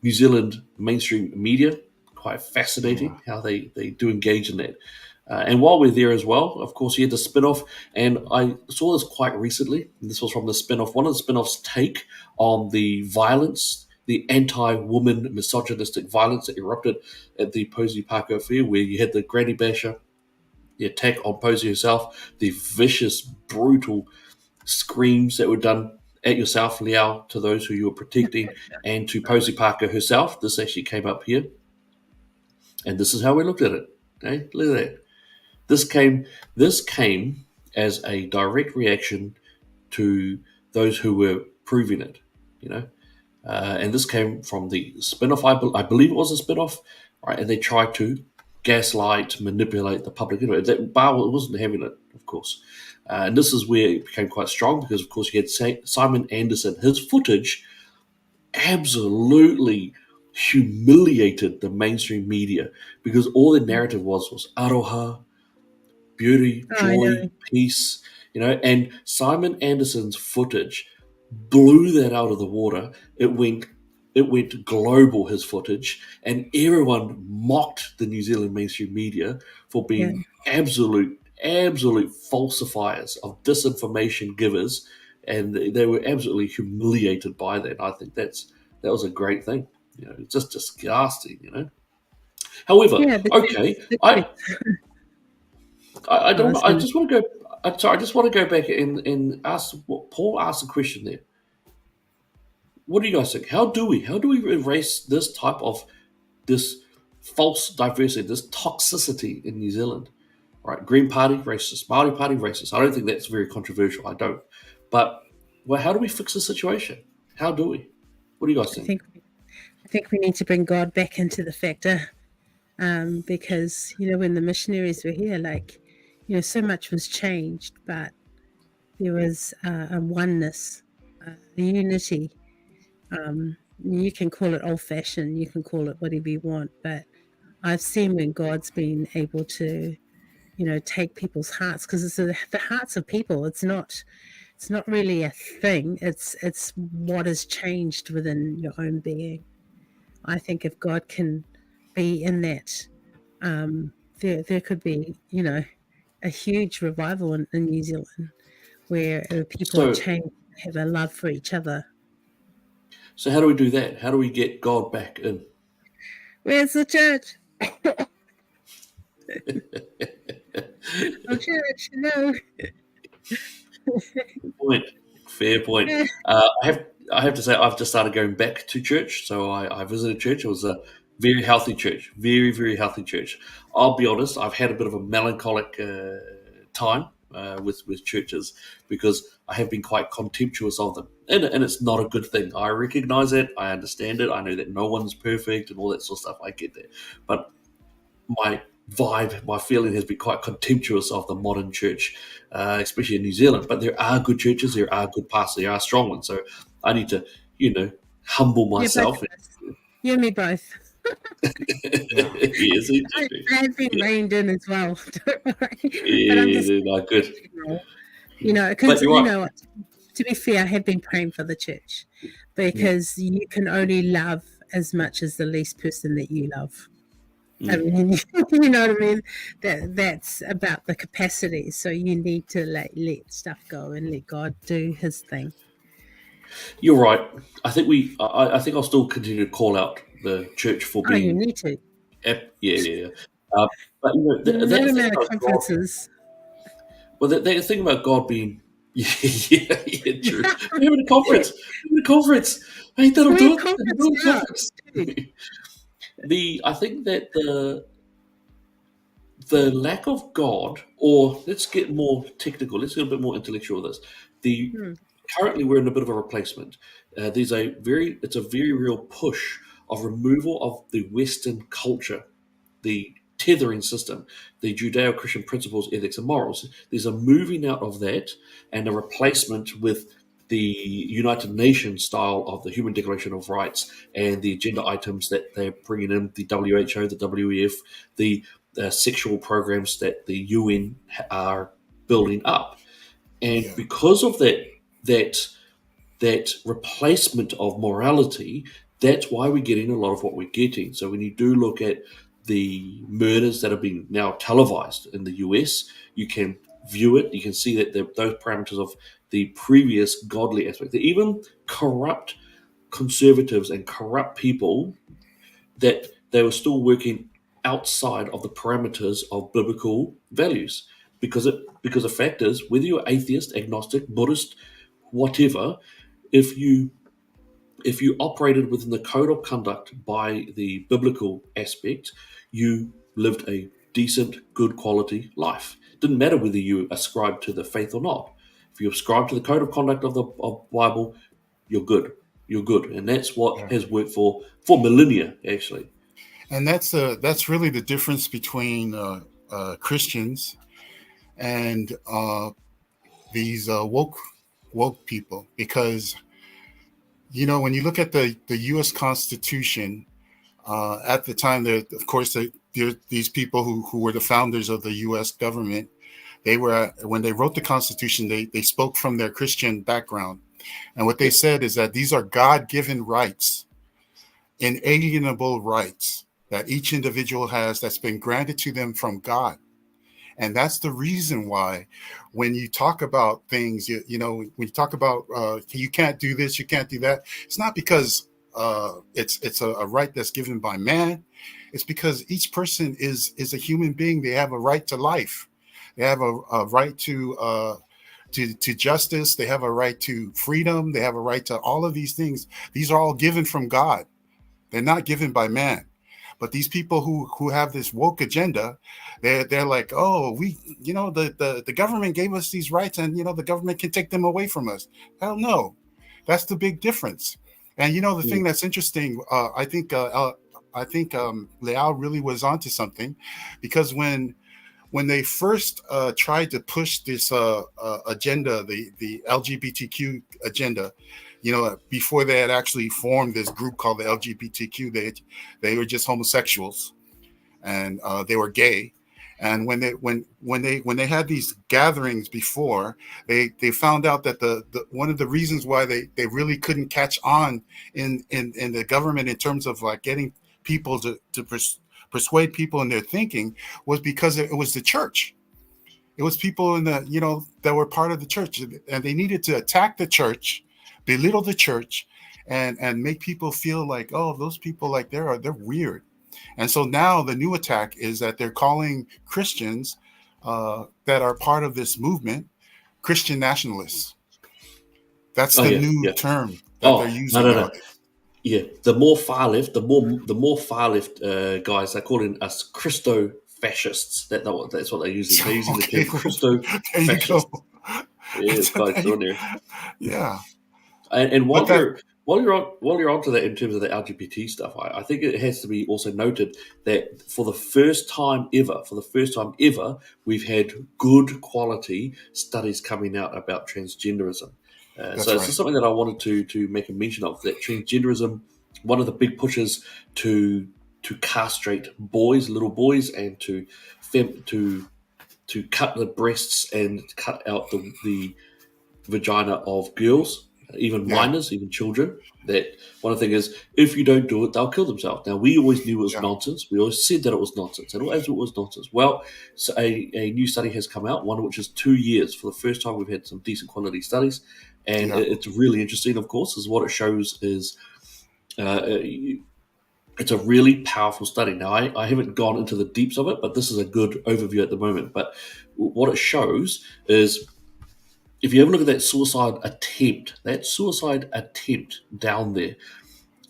E: New Zealand mainstream media. Quite fascinating how they do engage in that. And while we're there as well, of course, you had the spin-off, and I saw this quite recently. This was from the spin-off. One of the spin-offs take on the violence, the anti-woman misogynistic violence that erupted at the Posey Park affair, where you had the granny basher, the attack on Posey herself, the vicious, brutal screams that were done at yourself, Liao, to those who you were protecting, and to Posey Parker herself. This actually came up here. And this is how we looked at it. Okay? Look at that. This came as a direct reaction to those who were proving it, and this came from the spin-off. I believe it was a spin-off, right? And they tried to gaslight, manipulate the public. That Bar wasn't having it, of course. And this is where it became quite strong because, of course, you had Simon Anderson. His footage absolutely humiliated the mainstream media because all the narrative was aroha, beauty,
F: I know.
E: joy, peace, and Simon Anderson's footage blew that out of the water. It went global, his footage, and everyone mocked the New Zealand mainstream media for being absolute falsifiers of disinformation givers, and they were absolutely humiliated by that. I think that was a great thing. It's just disgusting. However, okay, I don't. I just want to go. I'm sorry. I just want to go back and ask what Paul asked a question there. What do you guys think? How do we erase this type of this false diversity, this toxicity in New Zealand? Right, Green Party racist, Māori Party racist. I don't think that's very controversial. I don't. But how do we fix the situation? How do we? What do you guys think?
F: I think we need to bring God back into the factor, because when the missionaries were here, so much was changed, but there was a oneness, a unity. You can call it old-fashioned, you can call it whatever you want, but I've seen when God's been able to, take people's hearts, because it's the hearts of people. It's not really a thing. It's what has changed within your own being. I think if God can be in that, there could be, a huge revival in New Zealand where people have a love for each other.
E: So how do we do that? How do we get God back in?
F: Where's the church? Church, no.
E: Fair point. I have to say, I've just started going back to church. So I visited church. It was a very healthy church, very, very healthy church. I'll be honest, I've had a bit of a melancholic time with churches because I have been quite contemptuous of them. And it's not a good thing. I recognize it. I understand it. I know that no one's perfect and all that sort of stuff. I get that. But my vibe, my feeling has been quite contemptuous of the modern church, especially in New Zealand. But there are good churches, there are good pastors, there are strong ones. So I need to, humble myself.
F: You and me both.
E: Yes,
F: I've been reined in as well. Don't worry.
E: Yeah,
F: but I'm just
E: not good.
F: Because to be fair, I have been praying for the church, because you can only love as much as the least person that you love. I mean, you know what I mean? That's about the capacity. So you need to let stuff go and let God do His thing.
E: You're right. I think I think I'll still continue to call out the church for being.
F: Oh, you need to.
E: Yeah. But
F: that amount of conferences.
E: Well, the thing about God being. Yeah, true. We're having a conference. Hey, that'll do it. I think that the lack of God, or let's get more technical, let's get a bit more intellectual with this. Currently, we're in a bit of a replacement. It's a very real push of removal of the Western culture, the tethering system, the Judeo-Christian principles, ethics, and morals. There's a moving out of that and a replacement with the United Nations style of the Human Declaration of Rights and the agenda items that they're bringing in, the WHO, the WEF, the sexual programs that the UN are building up. And because of that replacement of morality, that's why we're getting a lot of what we're getting. So when you do look at the murders that are being now televised in the US, you can view it. You can see that those parameters of the previous godly aspect, that even corrupt conservatives and corrupt people, that they were still working outside of the parameters of biblical values. Because the fact is, whether you're atheist, agnostic, Buddhist, whatever, if you operated within the code of conduct by the biblical aspect, you lived a decent, good quality life. Didn't matter whether you ascribed to the faith or not. If you ascribe to the code of conduct of the Bible, you're good. You're good, and that's what has worked for millennia, actually.
D: And that's really the difference between Christians and these woke people, because when you look at the U.S. Constitution, At the time, there, of course, these people who were the founders of the U.S. government, they were, when they wrote the Constitution, they spoke from their Christian background. And what they said is that these are God-given rights, inalienable rights that each individual has that's been granted to them from God. And that's the reason why when you talk about things, you know, when you talk about you can't do this, you can't do that, it's not because it's a right that's given by man. It's because each person is a human being. They have a right to life. They have a right to justice. They have a right to freedom. They have a right to all of these things. These are all given from God. They're not given by man. But these people who have this woke agenda, they're like, oh, we, you know, the government gave us these rights, and you know the government can take them away from us. Hell no, that's the big difference. And you know the thing that's interesting, I think Leal really was onto something, because when they first tried to push this agenda, the LGBTQ agenda, you know, before they had actually formed this group called the LGBTQ, they were just homosexuals, and they were gay. And when they had these gatherings before, they found out that the one of the reasons why they really couldn't catch on in the government in terms of like getting people to persuade people in their thinking was because it was the church. It was people in the, you know, that were part of the church, and they needed to attack the church, belittle the church, and make people feel like, oh, those people, like they're weird. And so now the new attack is that they're calling Christians that are part of this movement Christian nationalists. That's the new term that they're using nowadays.
E: Yeah, the more far left, the more far left guys, they're calling us Christo fascists. That's what they're using. They're using the term Christo fascists. Yeah, it's quite extraordinary.
D: Yeah.
E: And while you're onto that in terms of the LGBT stuff, I think it has to be also noted that for the first time ever, we've had good quality studies coming out about transgenderism. So it's just something that I wanted to make a mention of, that transgenderism, one of the big pushes to castrate little boys, and to cut the breasts and cut out the vagina of girls, even minors, even children. That one of the things is, if you don't do it, they'll kill themselves. Now, we always knew it was nonsense. We always said that it was nonsense, and always it was nonsense. Well, so a new study has come out, one which is 2 years. For the first time, we've had some decent quality studies, and it's really interesting, of course, is what it shows is it's a really powerful study. Now, I haven't gone into the deeps of it, but this is a good overview at the moment. But what it shows is, if you have a look at that suicide attempt down there,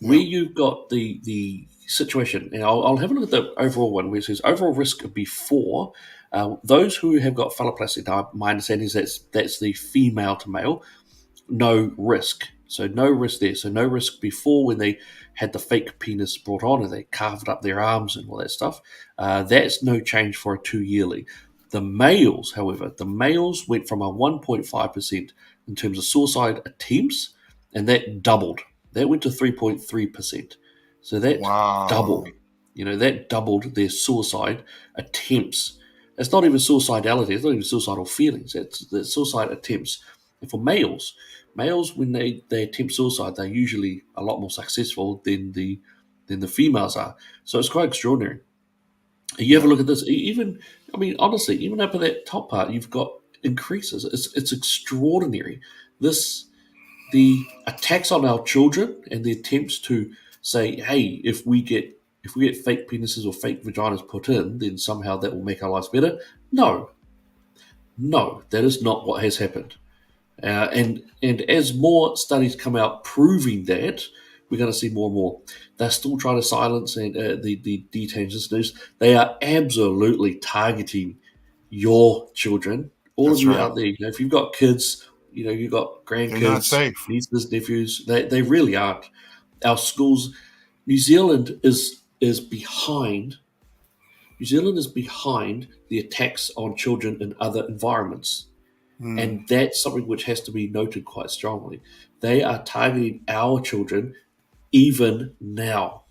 E: where you've got the situation, and I'll have a look at the overall one, where it says overall risk before, those who have got phalloplasty. Now, my understanding is that's the female to male, no risk. So no risk there. So no risk before, when they had the fake penis brought on and they carved up their arms and all that stuff. That's no change for a 2 yearly. The males, however, went from a 1.5% in terms of suicide attempts, and that doubled. That went to 3.3%. So that doubled. You know, that doubled their suicide attempts. It's not even suicidality. It's not even suicidal feelings. It's the suicide attempts. And for males, when they attempt suicide, they're usually a lot more successful than the females are. So it's quite extraordinary. You have a look at this. Honestly, even up at that top part, you've got increases. It's extraordinary. The attacks on our children and the attempts to say, hey, if we get fake penises or fake vaginas put in, then somehow that will make our lives better. No, that is not what has happened. And as more studies come out proving that, we're going to see more and more. They're still trying to silence the detained news. They are absolutely targeting your children. All of you out there, if you've got kids, you've got grandkids, nieces, nephews. They really aren't. Our schools, New Zealand is behind. New Zealand is behind the attacks on children in other environments. And that's something which has to be noted quite strongly. They are targeting our children even now.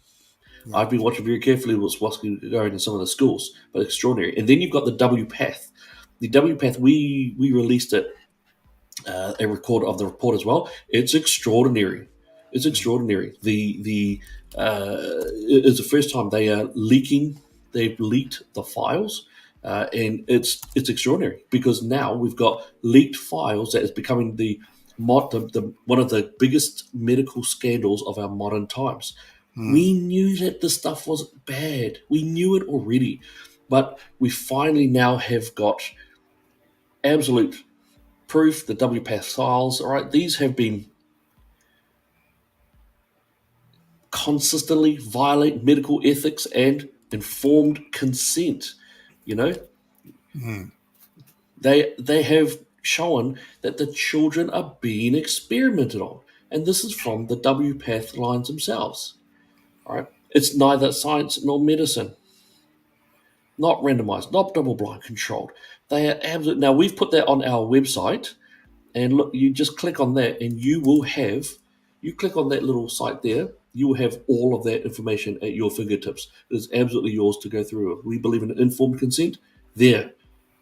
E: I've been watching very carefully what's going in some of the schools, but extraordinary. And then you've got the WPATH. The WPATH, we released it, a record of the report as well. It's extraordinary. It's extraordinary. It's the first time they are leaking. They've leaked the files, and it's extraordinary because now we've got leaked files that is becoming one of the biggest medical scandals of our modern times. We knew that this stuff was bad. We knew it already, but we finally now have got absolute proof. The WPATH files, all right, these have been consistently violate medical ethics and informed consent. They have shown that the children are being experimented on, and this is from the WPATH lines themselves. All right, it's neither science nor medicine, not randomized, not double-blind controlled. They are absolute. Now we've put that on our website, and look, you just click on that, and you click on that little site there. You will have all of that information at your fingertips. It is absolutely yours to go through. We believe in informed consent. There,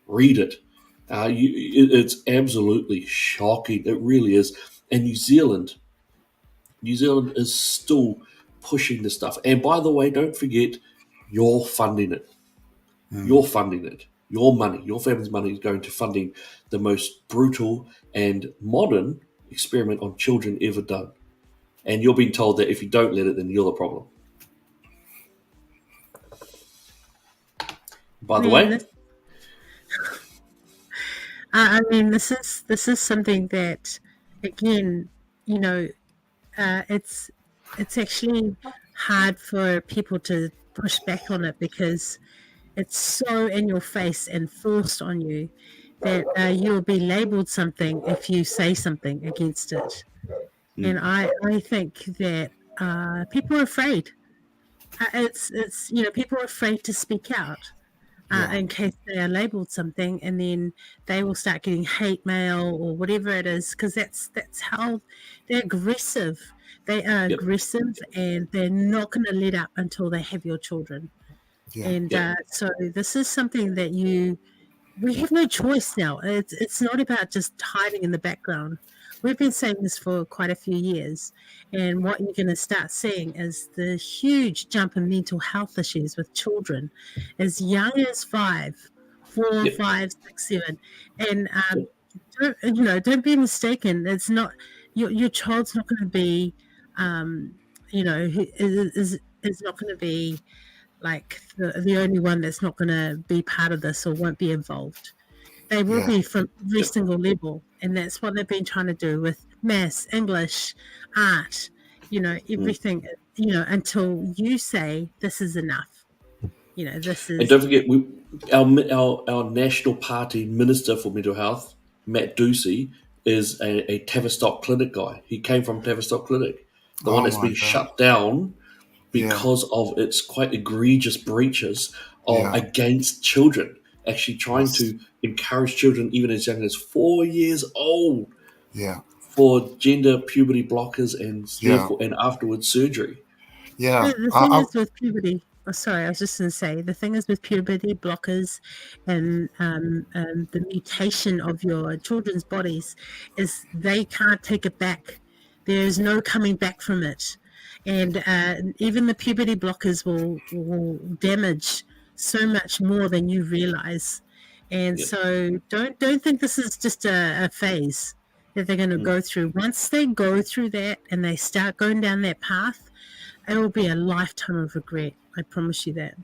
E: read it. It's absolutely shocking. It really is. And New Zealand is still pushing this stuff. And by the way, don't forget, you're funding it. You're funding it. Your money, your family's money is going to funding the most brutal and modern experiment on children ever done. And you're being told that if you don't let it, then you're the problem. By the way,
F: I mean, this is something that, again, it's actually hard for people to push back on it because it's so in your face and forced on you that you'll be labeled something if you say something against it. And I think that people are afraid. It's people are afraid to speak out in case they are labeled something, and then they will start getting hate mail or whatever it is, because that's how they're aggressive. They are aggressive, and they're not going to let up until they have your children. And so this is something that we have no choice now. It's not about just hiding in the background. We've been saying this for quite a few years, and what you're going to start seeing is the huge jump in mental health issues with children as young as 4, 5, 6, 7. And don't be mistaken. It's not your child's not going to be, is not going to be like the only one that's not going to be part of this or won't be involved. They will be from every single level, and that's what they've been trying to do with maths, English, art, everything, until you say this is enough. This is.
E: And don't forget, our National Party Minister for Mental Health, Matt Ducey, is a Tavistock Clinic guy. He came from Tavistock Clinic, the one that's been shut down because of its quite egregious breaches against children. Actually trying to encourage children even as young as 4 years old for gender puberty blockers and afterwards surgery.
F: The thing is with puberty. Oh, sorry, I was just going to say, the thing is with puberty blockers and the mutation of your children's bodies is they can't take it back. There's no coming back from it. And even the puberty blockers will damage so much more than you realize. And so don't think this is just a phase that they're going to go through. Once they go through that and they start going down that path, it will be a lifetime of regret. I promise you that.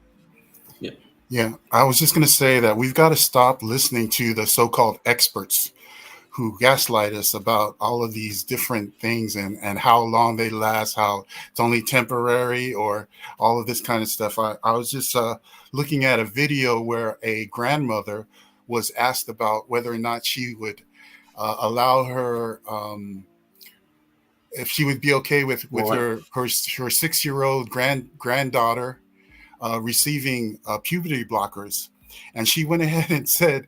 D: Yeah. I was just going to say that we've got to stop listening to the so-called experts who gaslight us about all of these different things and how long they last, how it's only temporary, or all of this kind of stuff. I was just looking at a video where a grandmother was asked about whether or not she would allow her, if she would be okay with her 6-year-old granddaughter receiving puberty blockers. And she went ahead and said,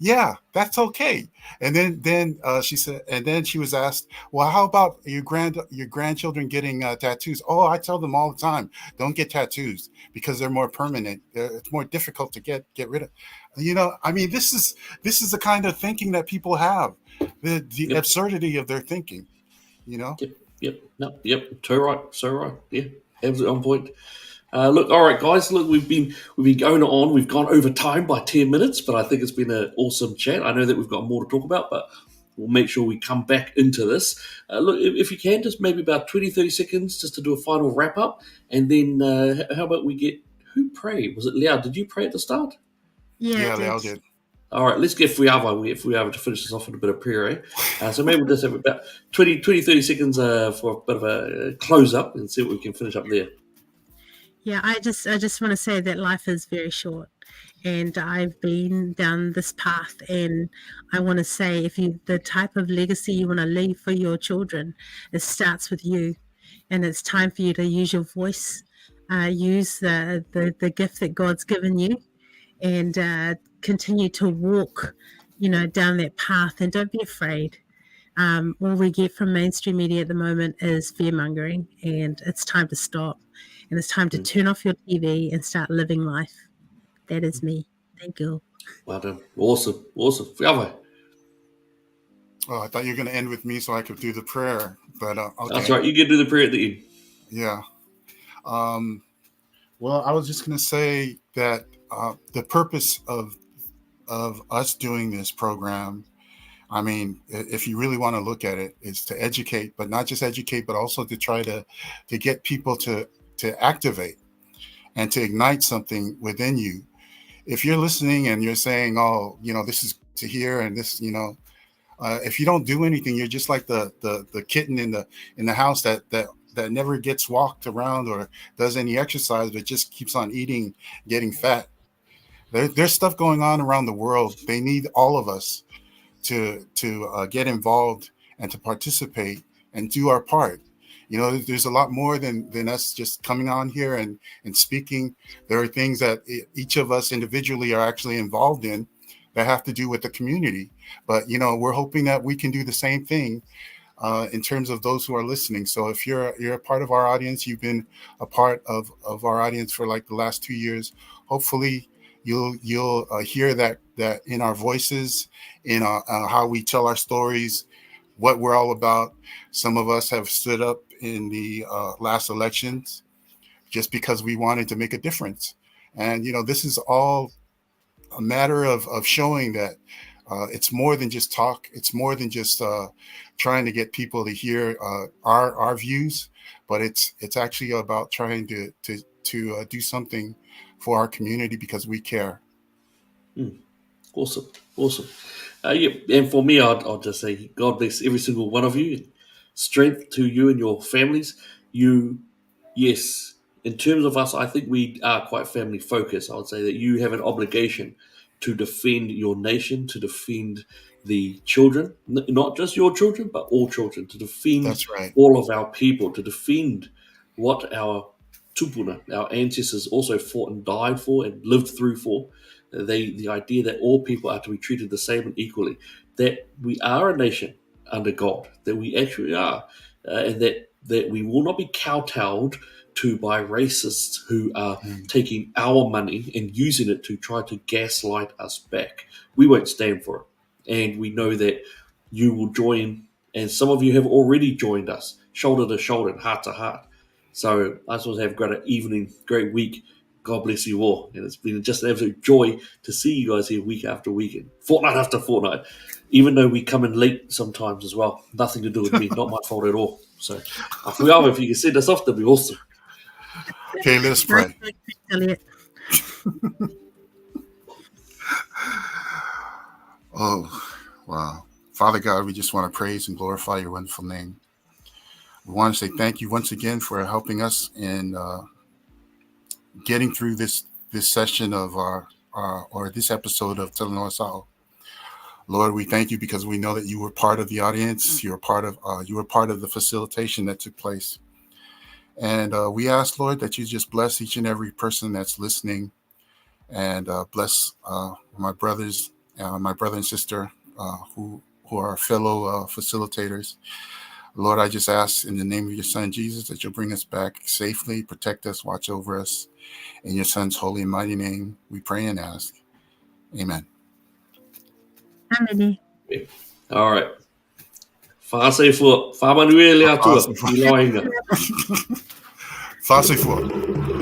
D: yeah, that's okay. And then she said, and then she was asked, well, how about your grandchildren getting tattoos? Oh, I tell them all the time, don't get tattoos because they're more permanent. It's more difficult to get rid of. I mean, this is the kind of thinking that people have, the absurdity of their thinking.
E: Yep. So right. Yeah, absolutely on point. Look, all right, guys. Look, we've been going on. We've gone over time by 10 minutes, but I think it's been an awesome chat. I know that we've got more to talk about, but we'll make sure we come back into this. Look, if you can, just maybe about 20, 30 seconds just to do a final wrap up, and then how about we get who prayed? Was it Liao? Did you pray at the start?
F: Yeah,
D: Liao did.
E: All right, let's get Fuiava to finish this off with a bit of prayer. So maybe we'll just have about 20, 30 seconds for a bit of a close up and see what we can finish up there.
F: Yeah, I just want to say that life is very short, and I've been down this path, and I want to say, the type of legacy you want to leave for your children, it starts with you, and it's time for you to use your voice, use the gift that God's given you, and continue to walk, down that path, and don't be afraid. All we get from mainstream media at the moment is fear mongering, and it's time to stop. And it's time to turn off your TV and start living life. That is me. Thank you.
E: Well done. Awesome. Fuiava.
D: Oh, I thought you were going to end with me so I could do the prayer, but okay.
E: That's right. You can do the prayer at the end.
D: Yeah. Well, I was just going to say that the purpose of us doing this program, I mean, if you really want to look at it, is to educate, but not just educate, but also to try to get people to activate and to ignite something within you. If you're listening and you're saying, oh, this is to hear, and this, if you don't do anything, you're just like the kitten in the house that never gets walked around or does any exercise, but just keeps on eating, getting fat. There's stuff going on around the world. They need all of us to get involved and to participate and do our part. There's a lot more than us just coming on here and speaking. There are things that each of us individually are actually involved in that have to do with the community. But, we're hoping that we can do the same thing in terms of those who are listening. So if you're a part of our audience, you've been a part of our audience for like the last 2 years, hopefully you'll hear that in our voices, in how we tell our stories, what we're all about. Some of us have stood up in the last elections just because we wanted to make a difference. And, this is all a matter of showing that it's more than just talk. It's more than just trying to get people to hear our views, but it's actually about trying to do something for our community because we care.
E: Awesome. And for me, I'll just say God bless every single one of you. Strength to you and your families. Yes, in terms of us, I think we are quite family focused. I would say that you have an obligation to defend your nation, to defend the children, not just your children, but all children, to defend
D: That's right.
E: all of our people, to defend what our tupuna, our ancestors also fought and died for and lived through for. The idea that all people are to be treated the same and equally, that we are a nation under God, that we actually are, and that we will not be kowtowed to by racists who are taking our money and using it to try to gaslight us back. We won't stand for it. And we know that you will join, and some of you have already joined us, shoulder to shoulder and heart to heart. So I just want to have a great evening, great week. God bless you all. And it's been just an absolute joy to see you guys here week after week and fortnight after fortnight, even though we come in late sometimes as well. Nothing to do with me, not my fault at all. So if you can send us off, that'd be awesome.
D: Okay, let's pray. Oh, wow. Father God, we just want to praise and glorify your wonderful name. We want to say thank you once again for helping us in getting through this session of or this episode of Talanoa. Lord, we thank you because we know that you were part of the audience. You were part of the facilitation that took place. And we ask, Lord, that you just bless each and every person that's listening and bless my brothers, my brother and sister who are fellow facilitators. Lord, I just ask in the name of your son, Jesus, that you'll bring us back safely, protect us, watch over us. In your son's holy and mighty name, we pray and ask. Amen.
F: Amen.
E: All right. Whaasei fua. Whamanue le atua. I loainga.
D: Whaasei fua.